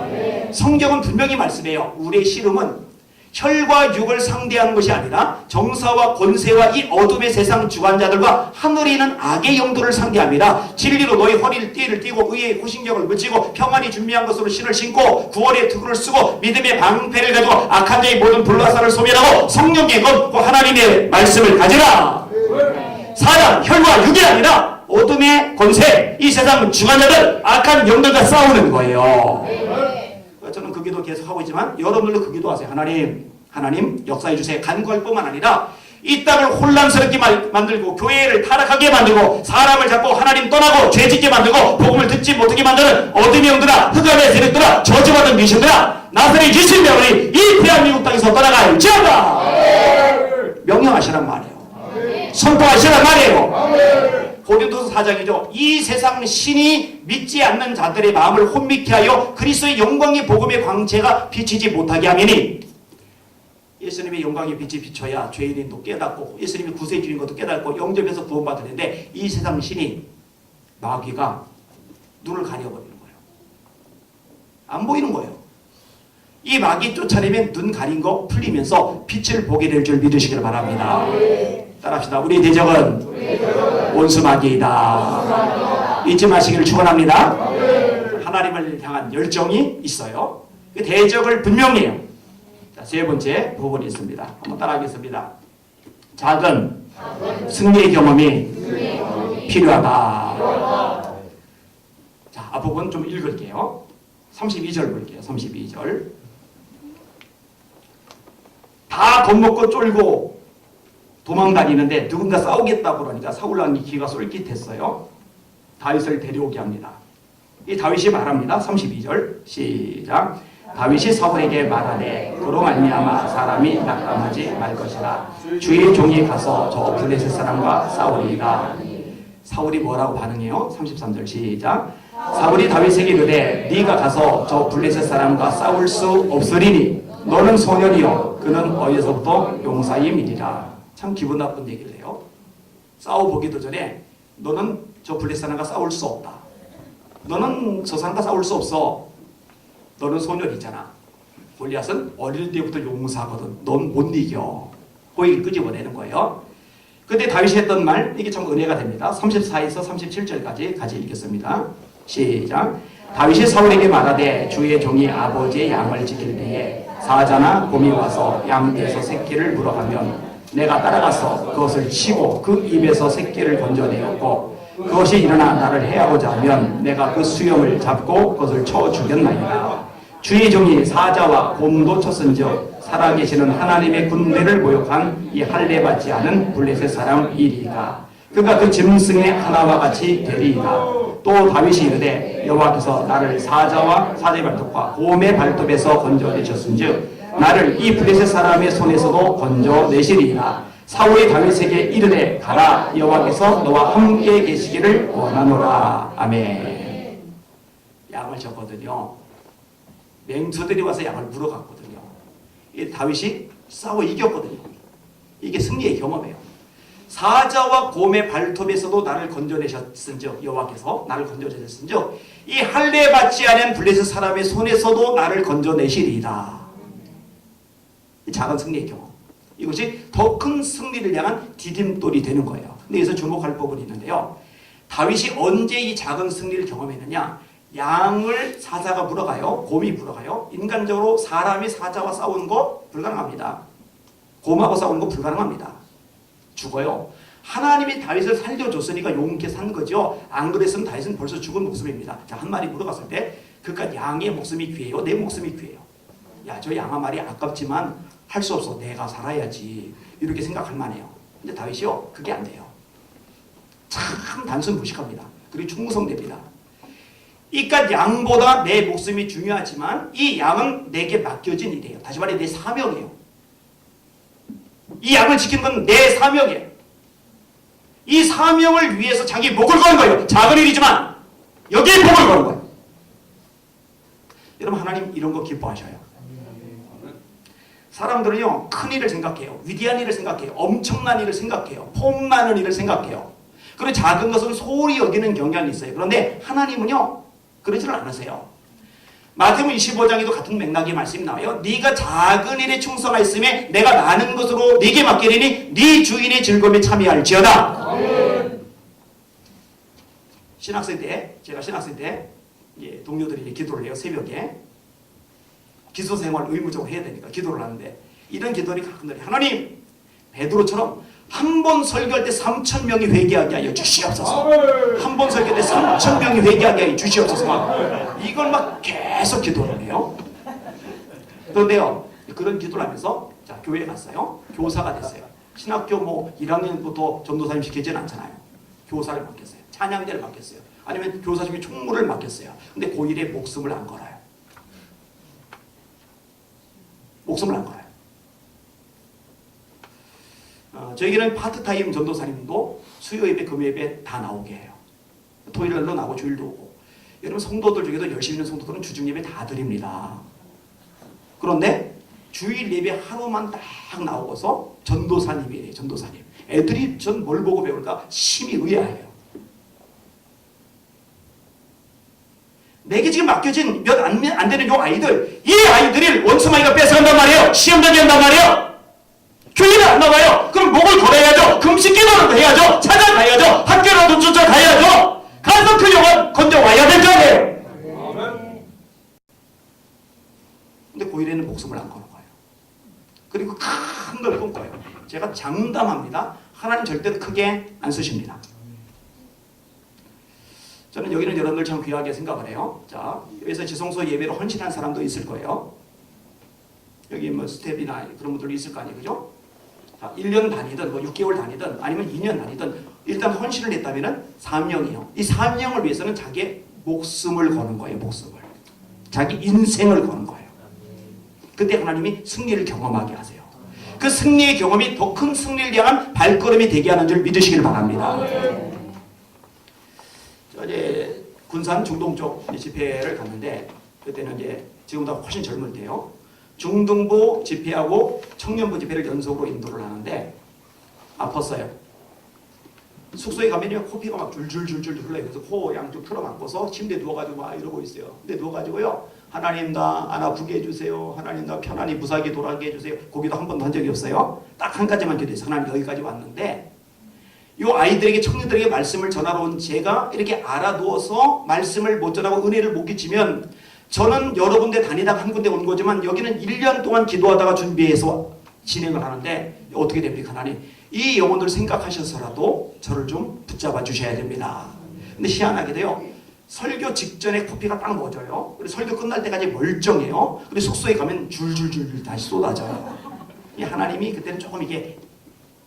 성경은 분명히 말씀해요. 우리의 씨름은 혈과 육을 상대하는 것이 아니라 정사와 권세와 이 어둠의 세상 주관자들과 하늘에 있는 악의 영들을 상대합니다. 진리로 너희 허리를 띠를 띠고 의의 호신경을 묻히고 평안이 준비한 것으로 신을 신고 구원의 투구를 쓰고 믿음의 방패를 가지고 악한 자의 모든 불화살을 소멸하고 성령의 검고 하나님의 말씀을 가지라. 사람, 혈과 육이 아니라 어둠의 권세, 이 세상 주관자들 악한 영들과 싸우는 거예요. 저는 그 기도 계속 하고 있지만 여러분들도 그 기도 하세요. 하나님 역사해 주세요. 간구할 뿐만 아니라 이 땅을 혼란스럽게 만들고 교회를 타락하게 만들고 사람을 자꾸 하나님 떠나고 죄짓게 만들고 복음을 듣지 못하게 만드는 어둠의 영들아, 흑암의 세력들아, 저주받은 미신들아, 나사렛 예수의 명으로 이 대한민국 땅에서 떠나갈지어다. 명령하시란 말이에요. 선포하시란 말이에요. 고린도서 4장이죠. 이 세상 신이 믿지 않는 자들의 마음을 혼미케 하여 그리스도의 영광의 복음의 광채가 비치지 못하게 하매니 예수님의 영광의 빛이 비춰야 죄인도 깨닫고 예수님이 구세주인 것도 깨닫고 영접해서 구원받으는데 이 세상 신이 마귀가 눈을 가려버리는 거예요. 안 보이는 거예요. 이 마귀 쫓아내면 눈 가린 거 풀리면서 빛을 보게 될 줄 믿으시길 바랍니다. 따라합시다. 우리 대적은 원수 마귀이다. 잊지 마시기를 축원합니다. 하나님을 향한 열정이 있어요. 그 대적을 분명히 해요. 자, 세 번째 부분이 있습니다. 한번 따라하겠습니다. 작은 승리의 경험이 필요하다. 자, 앞부분 좀 읽을게요. 32절 볼게요. 32절. 다 겁먹고 쫄고 도망다니는데 누군가 싸우겠다고 그러니까 사울왕이 귀가 쏠깃했어요. 다윗을 데려오게 합니다. 이 다윗이 말합니다. 32절 시작. 다윗이 사울에게 말하되 그로 말미암아 사람이 낙담하지 말 것이라. 주의 종이 가서 저 블레셋 사람과 싸우리이다. 사울이 뭐라고 반응해요? 33절 시작. 사울이 다윗에게 이르되 네가 가서 저 블레셋 사람과 싸울 수 없으리니 너는 소년이요 그는 어디서부터 용사임이니라. 참 기분 나쁜 얘기를 해요. 싸워보기도 전에 너는 저 블레셋 사람과 싸울 수 없다. 너는 저 사람과 싸울 수 없어. 너는 소년이잖아. 골리앗은 어릴 때부터 용사거든. 넌 못 이겨. 고의를 끄집어내는 거예요. 근데 다윗이 했던 말 이게 참 은혜가 됩니다. 34에서 37절까지 같이 읽겠습니다. 시작. 다윗이 사울에게 말하되 주의 종이 아버지의 양을 지킬 때에 사자나 곰이 와서 양떼에서 새끼를 물어가면 내가 따라가서 그것을 치고 그 입에서 새끼를 건져내었고 그것이 일어나 나를 해하고자 하면 내가 그 수염을 잡고 그것을 쳐 죽였나이다. 주의 종이 사자와 곰도 쳤은즉 살아계시는 하나님의 군대를 모욕한 이 할례받지 않은 블레셋 사람 이리가 그가 그 짐승의 하나와 같이 되리이다. 또 다윗이 이르되 여호와께서 나를 사자의 발톱과 곰의 발톱에서 건져내셨은즉 나를 이 블레셋 사람의 손에서도 건져내시리이다. 사울이 다윗에게 이르되 가라 여호와께서 너와 함께 계시기를 원하노라. 아멘. 양을 쳤거든요. 맹수들이 와서 양을 물어갔거든요. 이 다윗이 싸워 이겼거든요. 이게 승리의 경험이에요. 사자와 곰의 발톱에서도 나를 건져내셨은즉 여호와께서 나를 건져내셨은즉 이 할례 받지 않은 블레셋 사람의 손에서도 나를 건져내시리이다. 이 작은 승리의 경험. 이것이 더 큰 승리를 향한 디딤돌이 되는 거예요. 근데 여기서 주목할 부분이 있는데요. 다윗이 언제 이 작은 승리를 경험했느냐? 양을 사자가 물어가요. 곰이 물어가요. 인간적으로 사람이 사자와 싸우는 거 불가능합니다. 곰하고 싸우는 거 불가능합니다. 죽어요. 하나님이 다윗을 살려줬으니까 용케 산 거죠. 안 그랬으면 다윗은 벌써 죽은 목숨입니다. 자, 한 마리 물어갔을 때 그깟 양의 목숨이 귀해요? 내 목숨이 귀해요? 야, 저 양 한 마리 아깝지만 할 수 없어. 내가 살아야지. 이렇게 생각할 만해요. 근데 다윗이요. 그게 안 돼요. 참 단순 무식합니다. 그리고 충성됩니다. 이깟 양보다 내 목숨이 중요하지만 이 양은 내게 맡겨진 일이에요. 다시 말해 내 사명이에요. 이 양을 지키는 건 내 사명이에요. 이 사명을 위해서 자기 목을 거는 거예요. 작은 일이지만 여기에 목을 거는 거예요. 여러분 하나님 이런 거 기뻐하셔요. 사람들은요 큰 일을 생각해요. 위대한 일을 생각해요. 엄청난 일을 생각해요. 폼나는 일을 생각해요. 그리고 작은 것은 소홀히 여기는 경향이 있어요. 그런데 하나님은요 그러지를 않으세요. 마태복음 25장에도 같은 맥락의 말씀이 나와요. 네가 작은 일에 충성하였음에 내가 많은 것으로 네게 맡기리니 네 주인의 즐거움에 참여할지어다. 신학생 때 제가 신학생 때 동료들이 기도를 해요. 새벽에 기도생활 의무적으로 해야 되니까 기도를 하는데 이런 기도를 가끔들이 하나님 베드로처럼 한 번 설교할 때 3,000명이 회개하게 하여 주시옵소서. 한 번 설교할 때 3,000명이 회개하게 하여 주시옵소서. 이걸 막 계속 기도를 해요. 그런데요 그런 기도를 하면서 자 교회에 갔어요. 교사가 됐어요. 신학교 뭐 1학년부터 전도사님 시키지는 않잖아요. 교사를 맡겼어요. 찬양대를 맡겼어요. 아니면 교사 중에 총무를 맡겼어요. 근데 고1에 목숨을 안 걸어요. 목숨을 안 걸어요. 저에게는 파트타임 전도사님도 수요 예배, 금요 예배 다 나오게 해요. 토요일날도 나오고 주일도 오고. 여러분 성도들 중에도 열심히 있는 성도들은 주중 예배 다 드립니다. 그런데 주일 예배 하루만 딱 나오고서 전도사님이에요. 전도사님. 애들이 전 뭘 보고 배울까? 심히 의아해요. 내게 지금 맡겨진 몇 안 되는 요 아이들, 이 아이들을 원수마귀가 뺏어간단 말이에요. 시험장에 한단 말이에요. 교회를 안 나가요. 그럼 목을 걸어야죠. 금식 기도라도 해야죠. 찾아가야죠. 학교라도 쫓아가야죠. 가서 그 영혼 건져와야 될 거 아니에요. 근데 고1에는 목숨을 안 거는 거예요. 그리고 큰 걸 꿈꿔요. 제가 장담합니다. 하나님 절대로 크게 안 쓰십니다. 저는 여기는 여러분들 참 귀하게 생각을 해요. 자, 여기서 지성소 예배로 헌신한 사람도 있을 거예요. 여기 뭐 스텝이나 그런 분들도 있을 거 아니에요. 그죠? 자, 1년 다니든 뭐 6개월 다니든 아니면 2년 다니든 일단 헌신을 했다면 사명이에요. 이 사명을 위해서는 자기의 목숨을 거는 거예요. 목숨을. 자기 인생을 거는 거예요. 그때 하나님이 승리를 경험하게 하세요. 그 승리의 경험이 더 큰 승리를 향한 발걸음이 되게 하는 줄 믿으시길 바랍니다. 이제 군산 중동 쪽 집회를 갔는데 그때는 이제 지금보다 훨씬 젊을 때요. 중등부 집회하고 청년부 집회를 연속으로 인도를 하는데 아팠어요. 숙소에 가면요 코피가 막 줄줄줄줄 흘러요. 그래서 코 양쪽 틀어막고서 침대에 누워가지고 막 이러고 있어요. 근데 누워가지고요 하나님 나 안 아프게 해주세요. 하나님 나 편안히 무사하게 돌아가게 해주세요. 거기도 한 번도 한 적이 없어요. 딱 한 가지만 기도했어요. 하나님 여기까지 왔는데 이 아이들에게 청년들에게 말씀을 전하러 온 제가 이렇게 알아두어서 말씀을 못 전하고 은혜를 못 끼치면 저는 여러 군데 다니다가 한 군데 온 거지만 여기는 1년 동안 기도하다가 준비해서 진행을 하는데 어떻게 됩니까? 하나님 이 영혼들 생각하셔서라도 저를 좀 붙잡아 주셔야 됩니다. 근데 희한하게도요 설교 직전에 코피가 딱 멎어요. 그리고 설교 끝날 때까지 멀쩡해요. 그리고 숙소에 가면 줄줄줄 다시 쏟아져요. 이 하나님이 그때는 조금 이게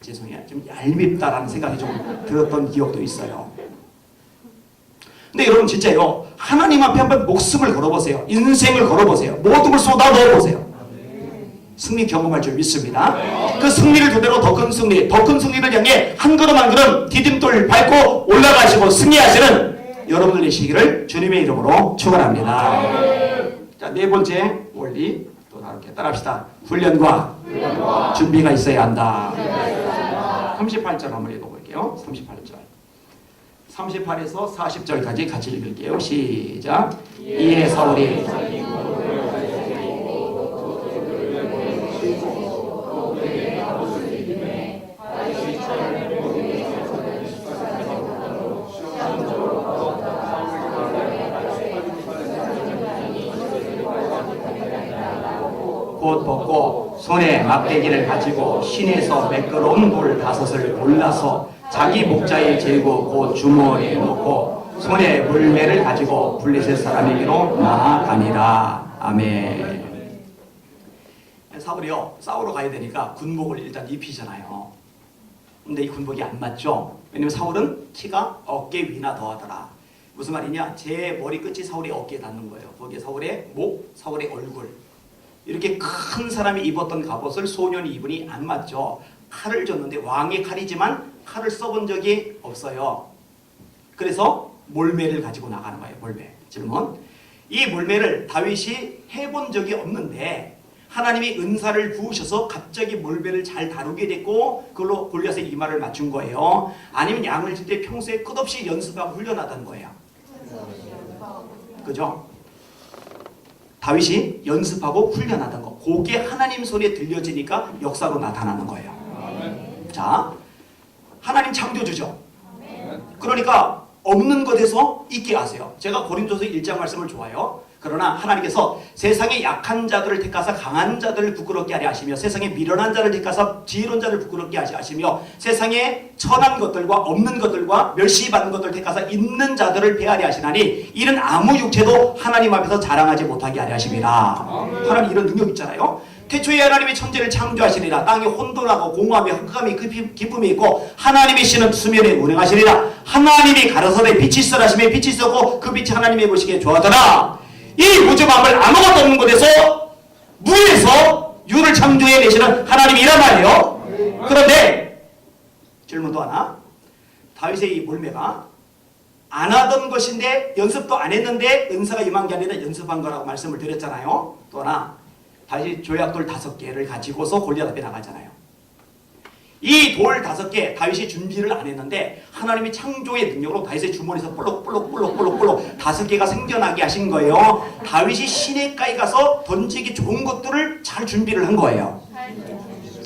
죄송해요. 좀 얄밉다라는 생각이 좀 들었던 기억도 있어요. 근데 여러분 진짜요. 하나님 앞에 한번 목숨을 걸어보세요. 인생을 걸어보세요. 모든 걸 쏟아 넣어보세요. 승리 경험할 줄 믿습니다. 그 승리를 토대로 더 큰 승리, 더 큰 승리를 향해 한 걸음 한 걸음 디딤돌 밟고 올라가시고 승리하시는 여러분들 되시기를 주님의 이름으로 축원합니다. 자, 네 번째 원리 또 이렇게 따라합시다. 훈련과 준비가 있어야 한다. 38절 한번 읽어볼게요. 38절. 38에서 40절까지 같이 읽을게요. 시작. 이에 사울이 곧 벗고 손에 막대기를 가지고 시내에서 매끄러운 돌 5을 골라서 자기 목자에 재고 곧 주머니에 넣고 손에 물매를 가지고 블레셋 사람에게로 나아가니라. 아멘. 사울이요 싸우러 가야 되니까 군복을 일단 입히잖아요. 근데 이 군복이 안 맞죠. 왜냐면 사울은 키가 어깨 위나 더하더라. 무슨 말이냐, 제 머리끝이 사울의 어깨에 닿는 거예요. 거기에 사울의 목, 사울의 얼굴. 이렇게 큰 사람이 입었던 갑옷을 소년이 입으니 안 맞죠. 칼을 줬는데 왕의 칼이지만 칼을 써본 적이 없어요. 그래서 몰매를 가지고 나가는 거예요. 몰매. 질문. 이 몰매를 다윗이 해본 적이 없는데 하나님이 은사를 부으셔서 갑자기 몰매를 잘 다루게 됐고 그걸로 골리앗의 이마를 맞춘 거예요. 아니면 양을 칠 때 평소에 끝없이 연습하고 훈련하던 거예요. 그죠? 다윗이 연습하고 훈련하던 거. 그게 하나님 손에 들려지니까 역사로 나타나는 거예요. 자, 하나님 창조주죠. 그러니까 없는 것에서 있게 하세요. 제가 고린도서 1장 말씀을 좋아해요. 그러나 하나님께서 세상의 약한 자들을 택하사 강한 자들을 부끄럽게 하려 하시며 세상의 미련한 자를 택하사 지혜로운 자를 부끄럽게 하시며 세상에 천한 것들과 없는 것들과 멸시받는 것들을 택하사 있는 자들을 패하려 하시나니 이는 아무 육체도 하나님 앞에서 자랑하지 못하게 하려 하심이라. 하나님 이런 능력 있잖아요. 태초에 하나님이 천지를 창조하시니라. 땅이 혼돈하고 공허함이 흑암이 기쁨이 있고 하나님의 신은 수면에 운행하시니라. 하나님이 가라사대 빛이 있으라 하시며 빛이 있었고 그 빛이 하나님의 보시기에 좋아하더라. 이 우주 만물 아무것도 없는 곳에서 무에서 유를 창조해 내시는 하나님이란 말이에요. 그런데 질문 또 하나. 다윗의 이 몰매가 안 하던 것인데 연습도 안 했는데 은사가 임한 게 아니라 연습한 거라고 말씀을 드렸잖아요. 또 하나. 다시 조약돌 5개를 가지고서 골리앗 앞에 나가잖아요. 이 돌 5개 다윗이 준비를 안 했는데 하나님이 창조의 능력으로 다윗의 주머니에서 볼록 5개가 생겨나게 하신 거예요. 다윗이 시내가에 가서 던지기 좋은 것들을 잘 준비를 한 거예요.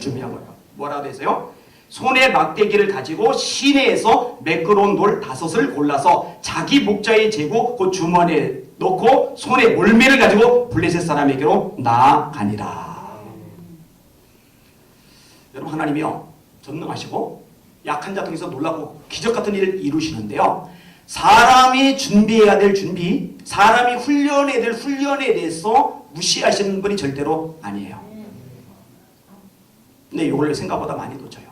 준비한 거예요. 뭐라고 되세요? 손에 막대기를 가지고 시내에서 매끄러운 돌 5을 골라서 자기 목자에 재고 그 주머니에 넣고 손에 몰매를 가지고 블레셋 사람에게로 나아가니라. 여러분, 하나님이요 전능하시고 약한 자 통해서 놀라고 기적 같은 일을 이루시는데요, 사람이 준비해야 될 준비, 사람이 훈련해야 될 훈련에 대해서 무시하시는 분이 절대로 아니에요. 근데 이걸 생각보다 많이 놓쳐요.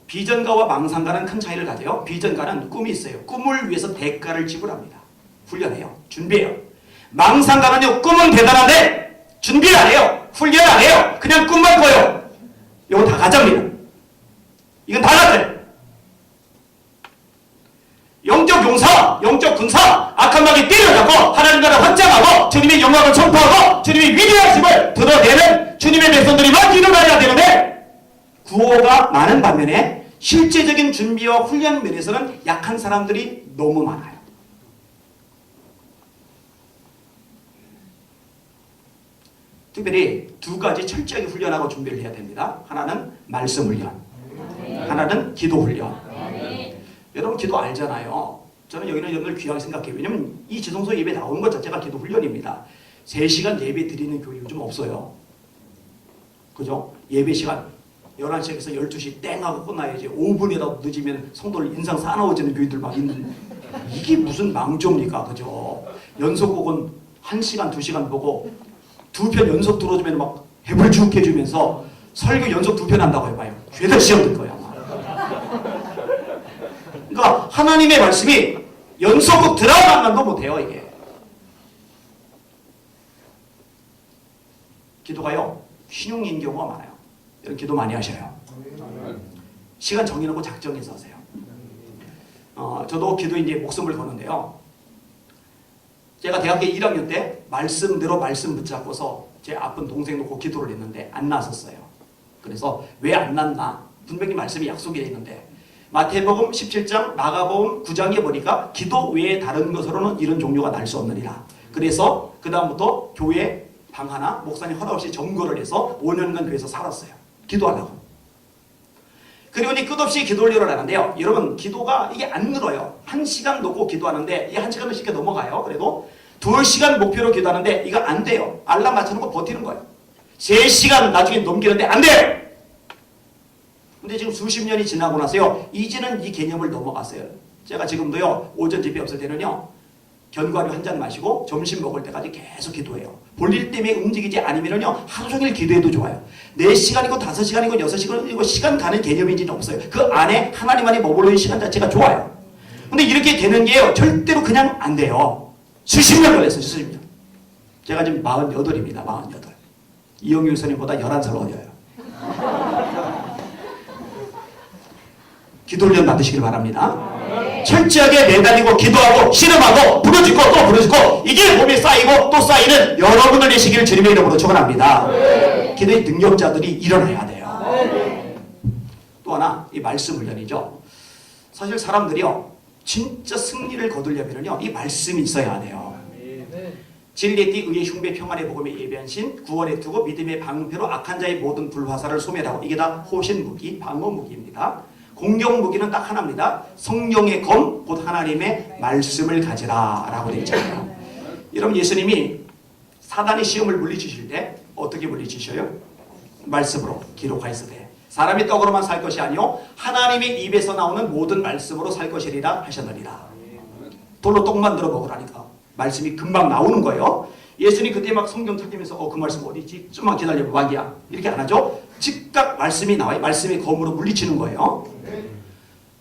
비전가와 망상가는 큰 차이를 가져요. 비전가는 꿈이 있어요. 꿈을 위해서 대가를 지불합니다. 훈련해요. 준비해요. 망상가는요, 꿈은 대단한데 준비를 안 해요. 훈련 안 해요. 그냥 꿈만 꿔요. 이거 다 가짜입니다. 이건 다 가짜예요. 영적 용사, 영적 군사, 악한 마귀 때려잡고 하나님 나라 확장하고 주님의 영광을 선포하고 주님의 위대하심을 드러내는 주님의 백성들이만 일어나야 되는데, 구호가 많은 반면에 실제적인 준비와 훈련 면에서는 약한 사람들이 너무 많아요. 특별히 2가지 철저하게 훈련하고 준비를 해야 됩니다. 하나는 말씀 훈련, 하나는 기도 훈련. 여러분, 기도 알잖아요. 저는 여기는 여러분들 귀하게 생각해요. 왜냐면 이 지성소 예배 나오는 것 자체가 기도 훈련입니다. 3시간 예배 드리는 교회 요즘 없어요. 그죠? 예배 시간 11시에서 12시 땡 하고 끝나야지. 5분이라도 늦으면 성도를 인상 싸나워지는 교회들 막 있는, 이게 무슨 망조입니까? 그죠? 연속곡은 1시간 2시간 보고 2편 연속 들어주면 막 해불쭉 해주면서 설교 연속 2편 한다고 해봐요. 죄다 시험 들 거야. 그러니까 하나님의 말씀이 연속곡 드라마만도 못해요. 이게 기도가요 신용인 경우가 많아요. 여러분, 기도 많이 하셔요. 시간 정해놓고 작정해서 하세요. 저도 기도에 이제 목숨을 거는데요, 제가 대학교 1학년 때 말씀대로 말씀 붙잡고서 제 아픈 동생 놓고 기도를 했는데 안 났었어요. 그래서 왜 안 났나? 분명히 말씀이 약속이 있는데 마태복음 17장, 마가복음 9장에 보니까 기도 외에 다른 것으로는 이런 종류가 날 수 없느니라. 그래서 그 다음부터 교회 방 하나 목사님 허락 없이 점거를 해서 5년간 교회에서 살았어요. 기도하려고. 그리고 이제 끝없이 기도를 하는데요, 여러분, 기도가 이게 안 늘어요. 1시간 놓고 기도하는데 이 1시간은 쉽게 넘어가요. 그래도 2시간 목표로 기도하는데 이거 안 돼요. 알람 맞춰놓고 버티는 거예요. 3시간 나중에 넘기는데 안 돼요. 근데 지금 수십 년이 지나고 나서요, 이제는 이 개념을 넘어갔어요. 제가 지금도요, 오전 집회 없을 때는요, 견과류 한 잔 마시고 점심 먹을 때까지 계속 기도해요. 볼일 때문에 움직이지 않으면요, 하루 종일 기도해도 좋아요. 4시간이고 5시간이고 6시간이고 시간 가는 개념인지는 없어요. 그 안에 하나님 안에 머물러 있는 시간 자체가 좋아요. 근데 이렇게 되는 게요, 절대로 그냥 안 돼요. 수십 년 걸렸어요. 수십 년. 제가 지금 48입니다. 48. 이영규 선생님보다 11살 어려요. 기도 훈련 받으시길 바랍니다. 철저하게 매달리고 기도하고 씨름하고 부르짖고 또 부르짖고 이게 몸에 쌓이고 또 쌓이는 여러분을 내시기를 주님의 이름으로 축원합니다. 기도의 능력자들이 일어나야 돼요. 또 하나, 이 말씀 훈련이죠. 사실 사람들이요, 진짜 승리를 거두려면요, 이 말씀이 있어야 돼요. 진리의 띠, 의의 흉배, 평안의 복음의 예배하신 구원의 투구, 믿음의 방패로 악한 자의 모든 불화살을 소멸하고, 이게 다 호신 무기, 방어 무기입니다. 공격 무기는 딱 하나입니다. 성령의 검, 곧 하나님의 말씀을 가지라 라고 되어 있잖아요. 여러분, 예수님이 사단의 시험을 물리치실 때 어떻게 물리치셔요? 말씀으로 기록하였으되 사람이 떡으로만 살 것이 아니요 하나님의 입에서 나오는 모든 말씀으로 살 것이리라 하셨느니라. 돌로 떡 만들어 먹으라니까 말씀이 금방 나오는 거예요. 예수님 그때 막 성경 찾으면서 그 말씀 어디 있지? 좀만 기다려봐, 마귀야. 이렇게 안 하죠? 즉각 말씀이 나와요. 말씀의 검으로 물리치는 거예요.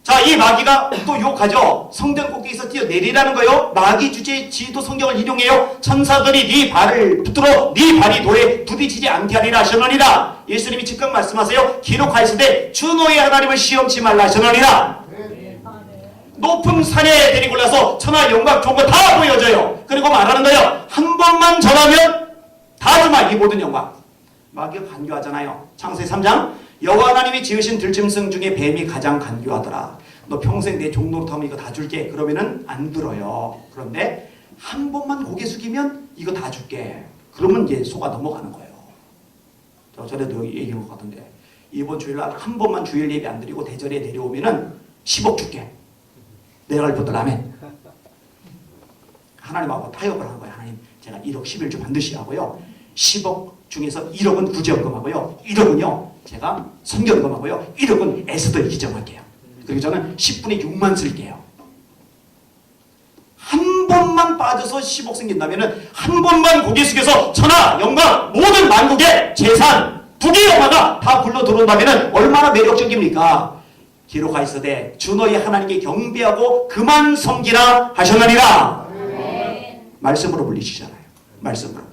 자, 이 마귀가 또 욕하죠. 성전 꼭대기에서 뛰어내리라는 거예요. 마귀 주제의 지도 성경을 인용해요. 천사들이 네 발을 붙들어 네 발이 돌에 부딪히지 않게 하리라 하셨느니라. 예수님이 즉각 말씀하세요. 기록하였으되 주 너의 하나님을 시험치 말라 하셨느니라. 높은 산에 데리고 올라서 천하 영광 좋은 거 다 보여줘요. 그리고 말하는 거예요. 한 번만 전하면 다 주마 이 모든 영광. 마귀가 간교하잖아요. 창세기 3장 여호와 하나님이 지으신 들짐승 중에 뱀이 가장 간교하더라. 너 평생 내 종노릇 하면 이거 다 줄게. 그러면은 안 들어요. 그런데 한 번만 고개 숙이면 이거 다 줄게. 그러면 이제 속아 넘어가는 거예요. 저 전에도 얘기한 것 같은데 이번 주일날 한 번만 주일 예배 안 드리고 대전에 내려오면은 10억 줄게. 내려갈 분들 아멘. 하나님하고 타협을 하는 거예요. 하나님 제가 1억 11주 반드시 하고요. 10억 중에서 1억은 구제연금하고요. 1억은요 제가 선교연금하고요. 1억은 에스더 기정할게요. 그리고 저는 10분의 6만 쓸게요. 한 번만 빠져서 10억 생긴다면은 한 번만 고개 숙여서 천하, 영광, 모든 만국의 재산, 부귀 영화가 다 굴러 들어온다면은 얼마나 매력적입니까? 기록하 있으되 주 너희 하나님께 경배하고 그만 섬기라 하셨느니라. 말씀으로 불리시잖아요. 말씀으로.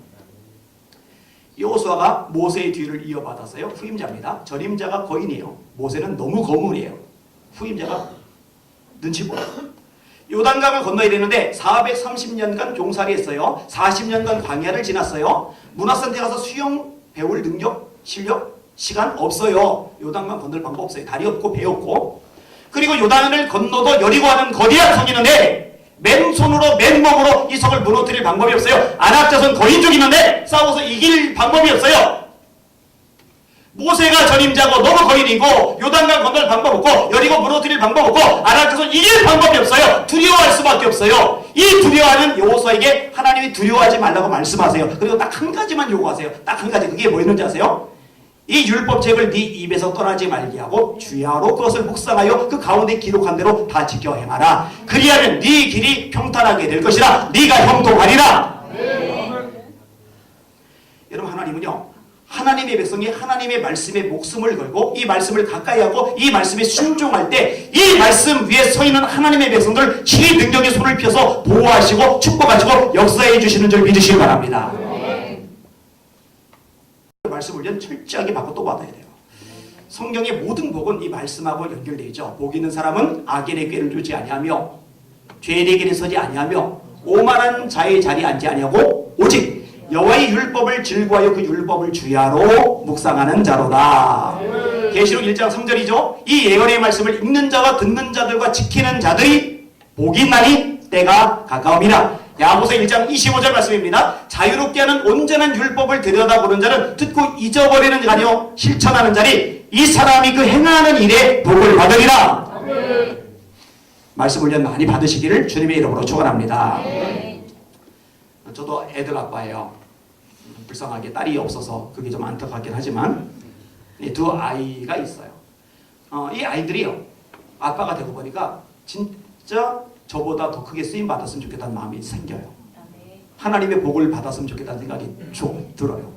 여호수아가 모세의 뒤를 이어받았어요. 후임자입니다. 전임자가 거인이에요. 모세는 너무 거물이에요. 후임자가 눈치 보여요. 요단강을 건너야 되는데 430년간 종살이 했어요. 40년간 광야를 지났어요. 문화센터에 가서 수영 배울 능력, 실력, 시간 없어요. 요단강 건널 방법 없어요. 다리 없고 배 없고. 그리고 요단을 건너도 여리고하는 거대한 성이 있는데 맨손으로 맨몸으로 이 성을 무너뜨릴 방법이 없어요. 안악자손 거인족이 있는데 싸워서 이길 방법이 없어요. 모세가 전임자고 너무 거인이고 요단강 건널 방법 없고 여리고 무너뜨릴 방법 없고 안악자손 이길 방법이 없어요. 두려워할 수밖에 없어요. 이 두려워하는 여호수아에게 하나님이 두려워하지 말라고 말씀하세요. 그리고 딱 한 가지만 요구하세요. 딱 한 가지. 그게 뭐였는지 아세요? 이 율법책을 네 입에서 떠나지 말게 하고 주야로 그것을 묵상하여 그 가운데 기록한 대로 다 지켜 행하라. 그리하면 네 길이 평탄하게 될 것이라. 네가 형통하리라. 여러분 하나님은요 하나님의 백성이 하나님의 말씀에 목숨을 걸고 이 말씀을 가까이 하고 이 말씀에 순종할 때 이 말씀 위에 서 있는 하나님의 백성들 치 능력의 손을 펴서 보호하시고 축복하시고 역사해 주시는 줄 믿으시기 바랍니다. 말씀을 철저하게 받고 또 받아야 돼요. 성경의 모든 복은 이 말씀하고 연결되어 있죠. 복 있는 사람은 악인의 꾀를 쫓지 아니하며 죄인의 길에 서지 아니하며 오만한 자의 자리에 앉지 아니하고 오직 여호와의 율법을 즐거워하여 그 율법을 주야로 묵상하는 자로다. 계시록 1장 3절이죠. 이 예언의 말씀을 읽는 자와 듣는 자들과 지키는 자들이 복이 있나니 때가 가까움이라. 야고보서 1장 25절 말씀입니다. 자유롭게 하는 온전한 율법을 들여다보는 자는 듣고 잊어버리는 자가 아니요 실천하는 자니 이 사람이 그 행하는 일에 복을 받으리라. 말씀 훈련 많이 받으시기를 주님의 이름으로 축원합니다. 저도 애들 아빠예요. 불쌍하게 딸이 없어서 그게 좀 안타깝긴 하지만 두 아이가 있어요. 이 아이들이요 아빠가 되고 보니까 진짜 저보다 더 크게 쓰임 받았으면 좋겠다는 마음이 생겨요. 하나님의 복을 받았으면 좋겠다는 생각이 좀 들어요.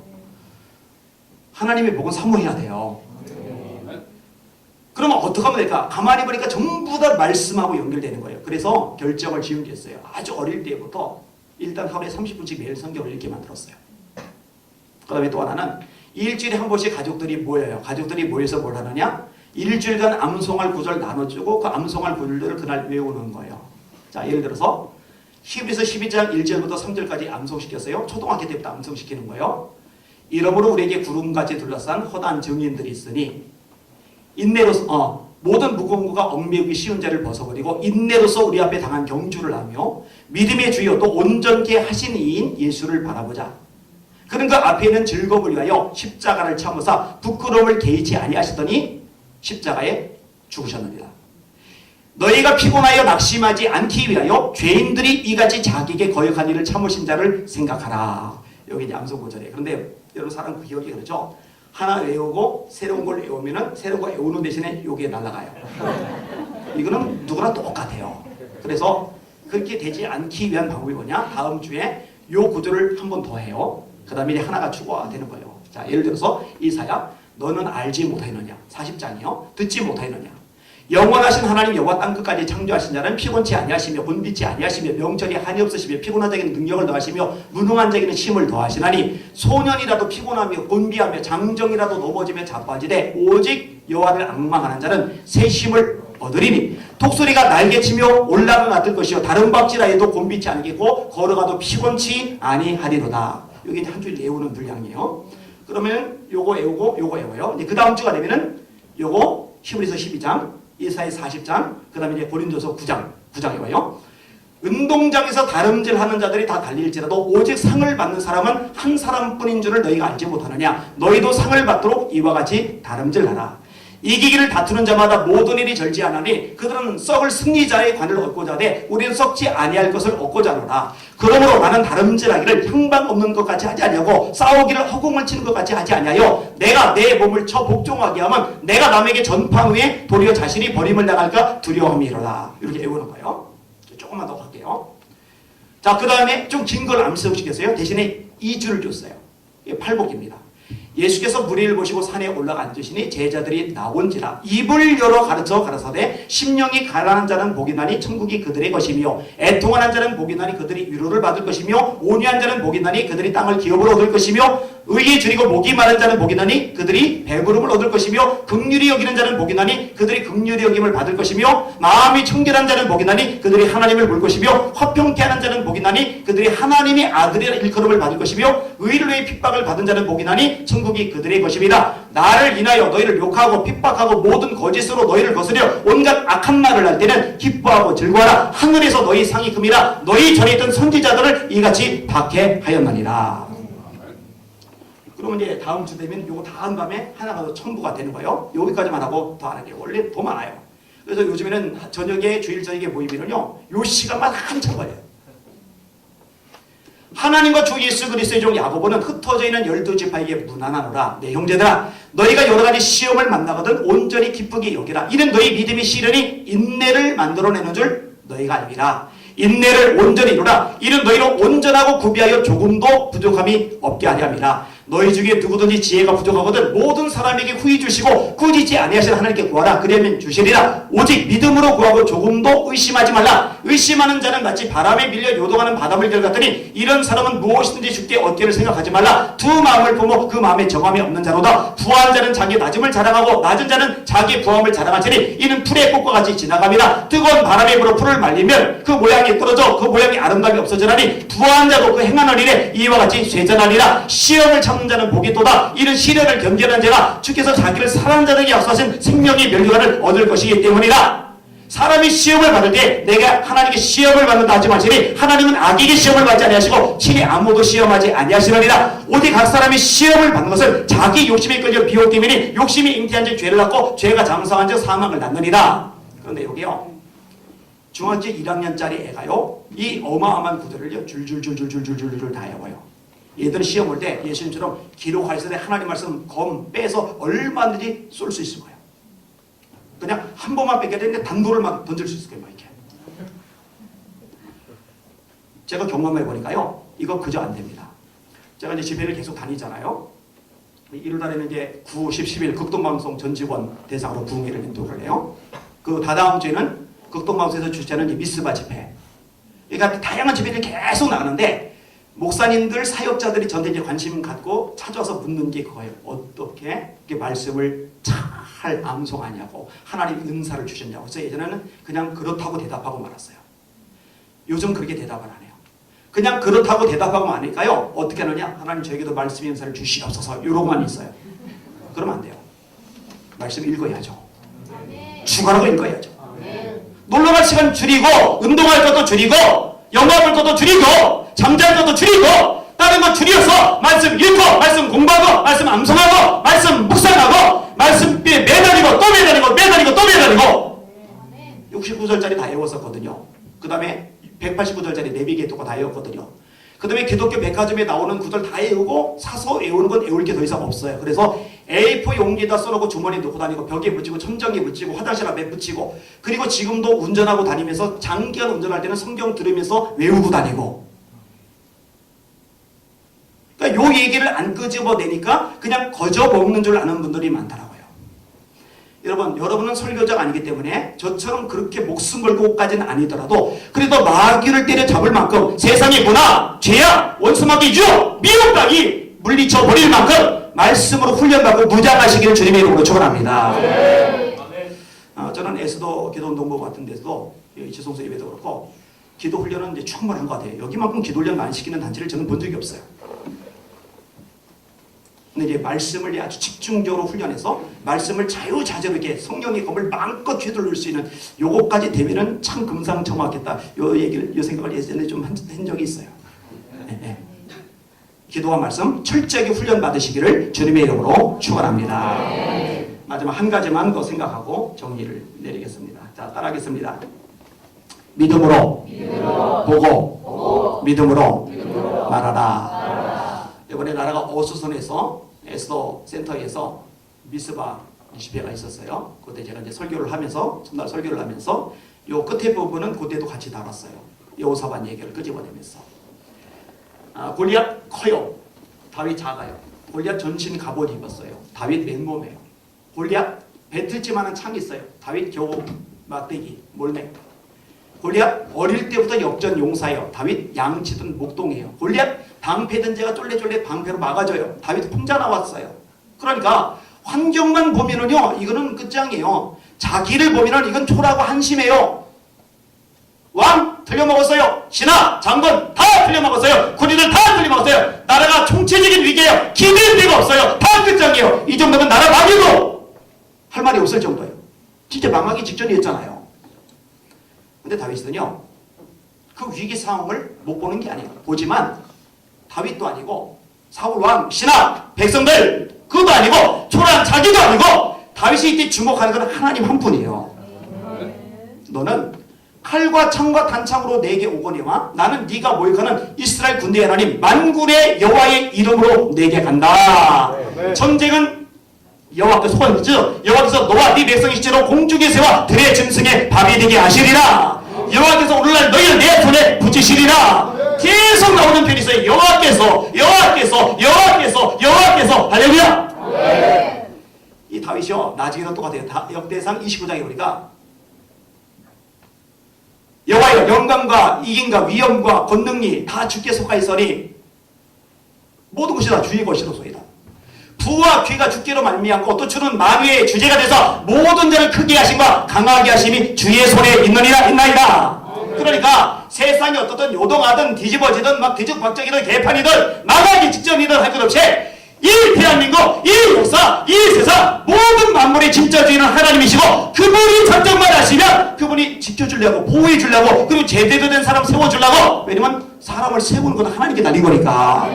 하나님의 복은 사모해야 돼요. 그러면 어떻게 하면 될까? 가만히 보니까 전부 다 말씀하고 연결되는 거예요. 그래서 결정을 지은 게 있어요. 아주 어릴 때부터 일단 하루에 30분씩 매일 성경을 읽게 만들었어요. 그 다음에 또 하나는 일주일에 한 번씩 가족들이 모여요. 가족들이 모여서 뭘 하느냐? 일주일간 암송할 구절 나눠주고 그 암송할 구절들을 그날 외우는 거예요. 자, 예를 들어서 히브리서 12장 1절부터 3절까지 암송시켰어요. 초등학교 때부터 암송시키는 거예요. 이러므로 우리에게 구름같이 둘러싼 허다한 증인들이 있으니 인내로서 모든 무거운 것과 얽매우기 쉬운 자를 벗어버리고 인내로서 우리 앞에 당한 경주를 하며 믿음의 주여 또 온전케 하신 이인 예수를 바라보자. 그는 그 앞에 있는 즐거움을 위하여 십자가를 참으사 부끄러움을 개의치 아니하시더니 십자가에 죽으셨느니라. 너희가 피곤하여 낙심하지 않기 위하여 죄인들이 이같이 자기에게 거역한 일을 참으신 자를 생각하라. 여기 이제 암송 구절이에요. 그런데 여러분 사람 기억이 그렇죠? 하나 외우고 새로운 걸 외우면은 새로운 거 외우는 대신에 요게 날아가요. 이거는 누구나 똑같아요. 그래서 그렇게 되지 않기 위한 방법이 뭐냐? 다음 주에 요 구절을 한 번 더 해요. 그 다음에 이제 하나가 추가가 되는 거예요. 자, 예를 들어서 이사야 너는 알지 못하였느냐? 40장이요. 듣지 못하였느냐? 영원하신 하나님 여호와 땅끝까지 창조하신 자는 피곤치 아니하시며 곤비치 아니하시며 명철이 한이 없으시며 피곤한 자에게는 능력을 더하시며 무능한 자에게는 힘을 더하시나니 소년이라도 피곤하며 곤비하며 장정이라도 넘어지며 자빠지되 오직 여호와를 앙망하는 자는 새 힘을 얻으리니 독수리가 날개치며 올라가 같을 것이요 다른 박질하여도 곤비치 아니겠고 걸어가도 피곤치 아니하리로다. 이게 한 줄 외우는 분량이에요. 그러면 요거 외우고 요거 외워요. 이제 그 다음 주가 되면은 요거 히브리서 12장, 이사야 40장, 그 다음에 이제 고린도서 9장 외워요. 운동장에서 다름질하는 자들이 다 달릴지라도 오직 상을 받는 사람은 한 사람뿐인 줄을 너희가 알지 못하느냐. 너희도 상을 받도록 이와 같이 다름질하라. 이기기를 다투는 자마다 모든 일이 절제하나니 그들은 썩을 승리자의 관을 얻고자 하되 우리는 썩지 아니할 것을 얻고자 하노라. 그러므로 나는 다름질하기를 형방 없는 것 같이 하지 아니하고 싸우기를 허공을 치는 것 같이 하지 아니하여 내가 내 몸을 쳐 복종하게 하면 내가 남에게 전파한 후에 도리어 자신이 버림을 당할까 두려움이로다. 이렇게 외우는 거예요. 조금만 더 갈게요. 자, 그 다음에 좀 긴 걸 암송시켰어요. 대신에 2주를 줬어요. 이게 팔복입니다. 예수께서 무리를 보시고 산에 올라가 앉으시니 제자들이 나온지라 입을 열어 가르쳐가라사대 심령이 가난한 자는 복이 나니 천국이 그들의 것이며 애통한 자는 복이 나니 그들이 위로를 받을 것이며 온유한 자는 복이 나니 그들이 땅을 기업으로 얻을 것이며 의에 줄이고 목이 마른 자는 복이 나니 그들이 배부름을 얻을 것이며 긍휼히 여기는 자는 복이 나니 그들이 긍휼히 여김을 받을 것이며 마음이 청결한 자는 복이 나니 그들이 하나님을 볼 것이며 화평케 하는 자는 복이 나니 그들이 하나님의 아들이라 일컬음을 받을 것이며 의를 위해 핍박을 받은 자는 복이 나니 천국이 그들의 것입니다. 나를 인하여 너희를 욕하고 핍박하고 모든 거짓으로 너희를 거스려 온갖 악한 말을 할 때는 기뻐하고 즐거워하라. 하늘에서 너희 상이 큼이라. 너희 전에 있던 선지자들을 이같이 박해하였느니라. 그러면 이제 다음 주 되면 요거 다 한 다음에 하나가 더 첨부가 되는 거예요. 여기까지만 하고 더 안 할게요. 원래 더 많아요. 그래서 요즘에는 저녁에 주일 저녁에 모이면요 요 시간만 한참 걸려요. 하나님과 주 예수 그리스도의 종 야고보는 흩어져 있는 12지파에게 문안하노라. 내 형제들아 너희가 여러 가지 시험을 만나거든 온전히 기쁘게 여기라. 이는 너희 믿음이 시련이 인내를 만들어내는 줄 너희가 알미라. 인내를 온전히 이루라. 이는 너희로 온전하고 구비하여 조금도 부족함이 없게 하려 함이라. 너희 중에 누구든지 지혜가 부족하거든 모든 사람에게 후히 주시고 꾸짖지 아니하시는 하나님께 구하라. 그러면 주시리라. 오직 믿음으로 구하고 조금도 의심하지 말라. 의심하는 자는 마치 바람에 밀려 요동하는 바닷물결 같으니 이런 사람은 무엇이든지 죽게 얻기를 생각하지 말라. 두 마음을 품어 그 마음에 정함이 없는 자로다. 부한 자는 자기의 낮음을 자랑하고 낮은 자는 자기의 부함을 자랑하지니 이는 풀의 꽃과 같이 지나감이라. 뜨거운 바람에 불어 풀을 말리면 그 모양이 떨어져 그 모양이 아름다움이 없어지나니 부한 자도 그 행하는 일에 이와 같이 쇠잔하리라. 시험을 참는 자는 복이 또다. 이는 시련을 견디는 자가 주께서 자기를 사랑하는 자들에게 약속하신 생명의 면류관을 얻을 것이기 때문이라. 사람이 시험을 받을 때 내가 하나님께 시험을 받는다 하지 마시니 하나님은 악에게 시험을 받지 아니하시고 친히 아무도 시험하지 아니하시느니라. 오직 각 사람이 시험을 받는 것은 자기 욕심에 끌려 비옥되매니 욕심이 잉태한 즉 죄를 낳고 죄가 장성한 즉 사망을 낳느니라. 그런데 여기요 중학교 1학년짜리 애가요 이 어마어마한 구절을요 줄줄줄줄줄줄줄 다 외워요. 얘들은 시험 올 때 예수님처럼 기록하실 때 하나님 말씀 검 빼서 얼마든지 쏠 수 있을 거예요. 그냥 한 번만 뺏겨야 되는데 단도를 막 던질 수 있을 거예요. 막 이렇게. 제가 경험해 보니까요 이거 그저 안 됩니다. 제가 이제 집회를 계속 다니잖아요. 1월달에는 이제 9, 10, 11 극동방송 전 직원 대상으로 부흥회를 인도를 해요. 그 다다음 주에는 극동방송에서 주최하는 미스바 집회. 그러니까 다양한 집회를 계속 나가는데 목사님들, 사역자들이 저한테 이제 관심 갖고 찾아와서 묻는 게 그거예요. 어떻게 말씀을 잘 암송하냐고, 하나님 은사를 주셨냐고. 그래서 예전에는 그냥 그렇다고 대답하고 말았어요. 요즘 그렇게 대답을 안 해요. 그냥 그렇다고 대답하고 마니까요. 어떻게 하느냐? 하나님 저에게도 말씀의 은사를 주시옵소서. 이러고만 있어요. 그러면 안 돼요. 말씀 읽어야죠. 주가라고 읽어야죠. 놀러갈 시간 줄이고, 운동할 것도 줄이고, 영화 볼 것도 줄이고, 잠잘 것도 줄이고 다른 거 줄여서 말씀 읽고 말씀 공부하고 말씀 암송하고 말씀 묵상하고 말씀에 매달리고 또 매달리고 매달리고 또 매달리고 69절짜리 다 외웠었거든요. 그 다음에 189절짜리 내비게이터가 다 외웠거든요. 그 다음에 기독교 백화점에 나오는 구절 다 외우고 사서 외우는 건 외울 게 더 이상 없어요. 그래서 A4 용기에다 써놓고 주머니에 넣고 다니고 벽에 붙이고 천장에 붙이고 화장실 앞에 붙이고 그리고 지금도 운전하고 다니면서 장기간 운전할 때는 성경 들으면서 외우고 다니고 그러니까 요 얘기를 안 끄집어내니까 그냥 거저 먹는 줄 아는 분들이 많더라고요. 여러분은 설교자가 아니기 때문에 저처럼 그렇게 목숨 걸고까지는 아니더라도 그래도 마귀를 때려잡을 만큼 세상의 문화, 죄악, 원수마귀 유, 미혹 따위 물리쳐 버릴 만큼 말씀으로 훈련받고 무장하시기를 주님의 이름으로 축원합니다. 저는 에스더 기도운동부 같은 데서도 이치송서 예배도 그렇고 기도 훈련은 이제 충분한 것 같아요. 여기만큼 기도 훈련 많이 시키는 단체를 저는 본 적이 없어요. 근데 이제 말씀을 아주 집중적으로 훈련해서 말씀을 자유자재로 이렇게 성령의 검을 마음껏 휘두를 수 있는 요거까지 되면은 참 금상첨화하겠다. 요 생각을 예전에 좀 한 적이 있어요. 네. 기도와 말씀 철저하게 훈련 받으시기를 주님의 이름으로 축원합니다. 마지막 한 가지만 더 생각하고 정리를 내리겠습니다. 자, 따라하겠습니다. 믿음으로 보고 믿음으로 말하라. 이번에 나라가 어수선에서 에스더 센터에서 미스바 집회가 있었어요. 그때 제가 이제 설교를 하면서 전날 설교를 하면서 요 끝에 부분은 그때도 같이 다뤘어요. 여호사밧 얘기를 끄집어내면서 골리앗 커요. 다윗 작아요. 골리앗 전신 갑옷 입었어요. 다윗 맨몸이에요. 골리앗 배틀지만한 창이 있어요. 다윗 겨우 막대기 몰맥. 골리앗 어릴 때부터 역전 용사예요. 다윗 양치든 목동이에요. 골리앗 방패든 제가 쫄래쫄래 방패로 막아줘요. 다윗 혼자 나왔어요. 그러니까 환경만 보면은요, 이거는 끝장이에요. 자기를 보면은 이건 초라하고 한심해요. 왕 틀려먹었어요. 신하 장군 다 틀려먹었어요. 군인들 다 틀려먹었어요. 나라가 총체적인 위기예요. 기댈 데가 없어요. 다 끝장이에요. 이 정도면 나라 망해도 할 말이 없을 정도예요. 진짜 망하기 직전이었잖아요. 근데 다윗은요, 그 위기 상황을 못 보는 게 아니에요. 보지만 다윗도 아니고 사울 왕, 신하, 백성들 그것도 아니고 초라한 자기도 아니고 다윗이 이때 주목하는 건 하나님 한 분이에요. 너는 칼과 창과 단창으로 내게 오거니와 나는 네가 모욕하는 이스라엘 군대의 하나님 만군의 여호와의 이름으로 내게 간다. 전쟁은 여호와께서 소관이죠. 여호와께서 너와 네 백성이 실제로 공중의 새와 들의 짐승의 밥이 되게 하시리라. 여호와께서 오늘날 너희를 내 손에 붙이시리라. 계속 나오는 편이 있어요. 여호와께서 할렐루야. 이 다윗이요 나중에는 똑같아요. 역대상 29장에 보니까 여호와여 영광과 이김과 위엄과 권능이 다 주께 속하 있으니 모든 것이 다 주의 것이로소이다. 부와 귀가 주께로 말미암고 또 주는 만유의 주제가 돼서 모든 자를 크게 하심과 강하게 하심이 주의 손에 있나이다. 그러니까 세상이 어떻든 요동하든 뒤집어지든 막 뒤죽박죽이든 개판이든 망하기 직전이든 할 것 없이 이 대한민국, 이 역사, 이 세상 모든 만물의 진짜주인은 하나님이시고 그분이 작정만 하시면 그분이 지켜주려고 보호해주려고 그리고 제대로 된 사람 세워주려고. 왜냐면 사람을 세우는 건 하나님께 달린 거니까.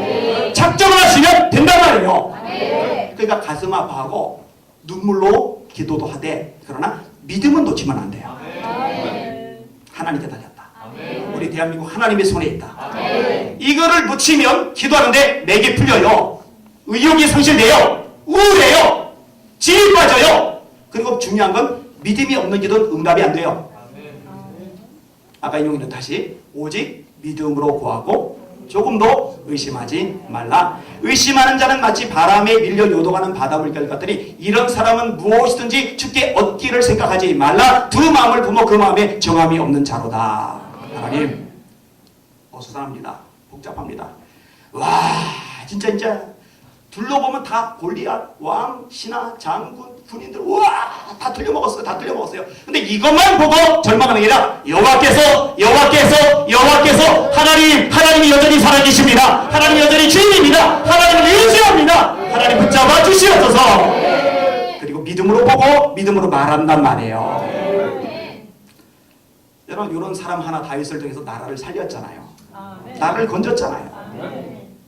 작정을 하시면 된단 말이에요. 그러니까 가슴 아파하고 눈물로 기도도 하되 그러나 믿음은 놓치면 안 돼요. 하나님께 달렸다. 우리 대한민국 하나님의 손에 있다. 이거를 놓치면 기도하는데 내게 풀려요. 의욕이 상실돼요. 우울해요. 지이 빠져요. 그리고 중요한 건 믿음이 없는 기도는 응답이 안 돼요. 아까 인용이는 다시 오직 믿음으로 구하고 조금도 의심하지 말라. 의심하는 자는 마치 바람에 밀려 요동하는 바닷물결 같으니 이런 사람은 무엇이든지 주께 얻기를 생각하지 말라. 두 마음을 부모 그 마음에 정함이 없는 자로다. 하나님 어수선합니다. 복잡합니다. 와 진짜 둘러보면 다 골리앗, 왕, 신하, 장군, 군인들 와 다 틀려먹었어요. 다 틀려먹었어요. 근데 이것만 보고 절망하는 게 아니라 여호와께서 하나님이 여전히 살아계십니다. 하나님이 여전히 주인입니다. 하나님을 의지합니다. 하나님 붙잡아 주시옵소서. 그리고 믿음으로 보고 믿음으로 말한단 말이에요. 여러분 이런 사람 하나 다윗을 통해서 나라를 살렸잖아요. 나라를 건졌잖아요.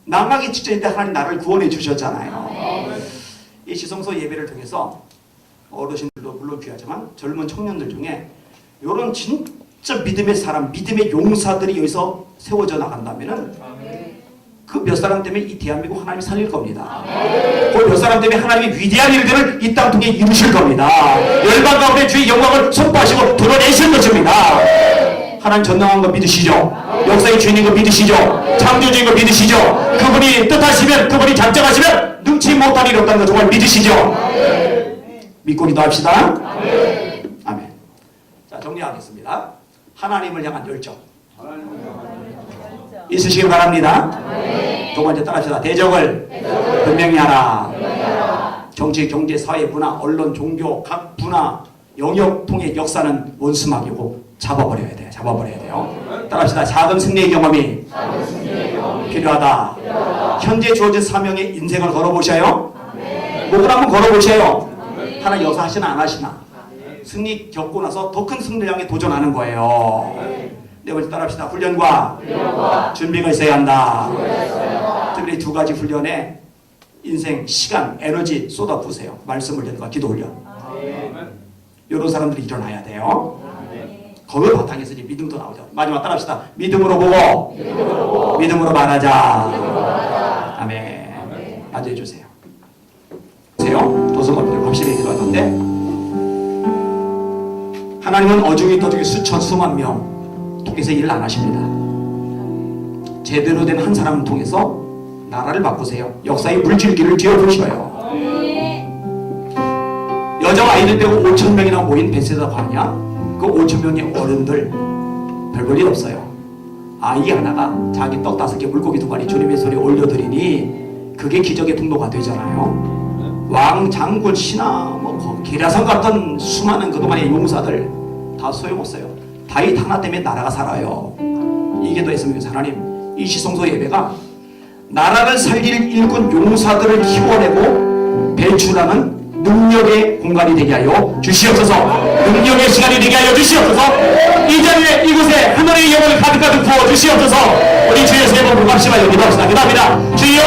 망하기 직전일 때 하나님 나를 구원해 주셨잖아요. 이 지성소 예배를 통해서 어르신들도 물론 귀하지만 젊은 청년들 중에 이런 진짜 믿음의 사람, 믿음의 용사들이 여기서 세워져 나간다면은 그 몇 사람 때문에 이 대한민국 하나님이 살릴 겁니다. 그 몇 사람 때문에 하나님이 위대한 일들을 이 땅 통해 이루실 겁니다. 열방 가운데 주의 영광을 선포하시고 드러내실 것입니다. 하나님 전능한 거 믿으시죠? 역사의 주인인 거 믿으시죠? 창조주인 거 믿으시죠? 그분이 뜻하시면 그분이 작정하시면 능치 못할 일이 없다는 거 정말 믿으시죠? 믿고 기도합시다. 아멘. 자 정리하겠습니다. 하나님을 향한 열정 있으시기 바랍니다. 두 번째 따라합시다. 대적을 분명히 하라. 정치, 경제, 사회, 문화, 언론, 종교 각 분야 영역 통의 역사는 원수막이고 잡아버려야 돼요. 잡아버려야 돼요. 따라합시다. 작은 승리의 경험이 필요하다. 현재 주어진 사명의 인생을 걸어보셔요. 목을 한번 걸어보세요. 하나 역사하시나 안 하시나. 승리 겪고 나서 더 큰 승리를 향해 도전하는 거예요. 네 번째 따라합시다. 훈련과 준비가 있어야 한다. 특별히 두 가지 훈련에 인생, 시간, 에너지 쏟아부으세요. 말씀 훈련과 기도 훈련. 이런 사람들이 일어나야 돼요. 거기 바탕에서 이제 믿음도 나오죠. 마지막 따라합시다. 믿음으로 보고 믿음으로 말하자. 아멘. 앉아해 주세요. 도서관들 확실히 기도하는데 하나님은 어중이 떠중이 수천 수만 명 통해서 일을 안 하십니다. 제대로 된 한 사람을 통해서 나라를 바꾸세요. 역사의 물줄기를 쥐어보셔요. 여자 아이들 빼고 5천 명이나 모인 베세다 광야, 그 5천 명의 어른들 별 볼 일 없어요. 아이 하나가 자기 떡 5개 물고기 2마리 주님의 손에 올려드리니 그게 기적의 통로가 되잖아요. 왕, 장군, 신하, 계략성 같은 수많은 그동안의 용사들 다 소용없어요. 다윗 하나 때문에 나라가 살아요. 이게 더 있으면 하나님, 이 시성소 예배가 나라를 살릴 일꾼 용사들을 키워내고 배출하는 능력의 공간이 되게 하여 주시옵소서. 능력의 시간이 되게 하여 주시옵소서. 이 자리에 이곳에 하늘의 영혼을 가득가득 부어 주시옵소서. 우리 주여 세 번 부각시마 여기도 합시다. 기도합니다. 주여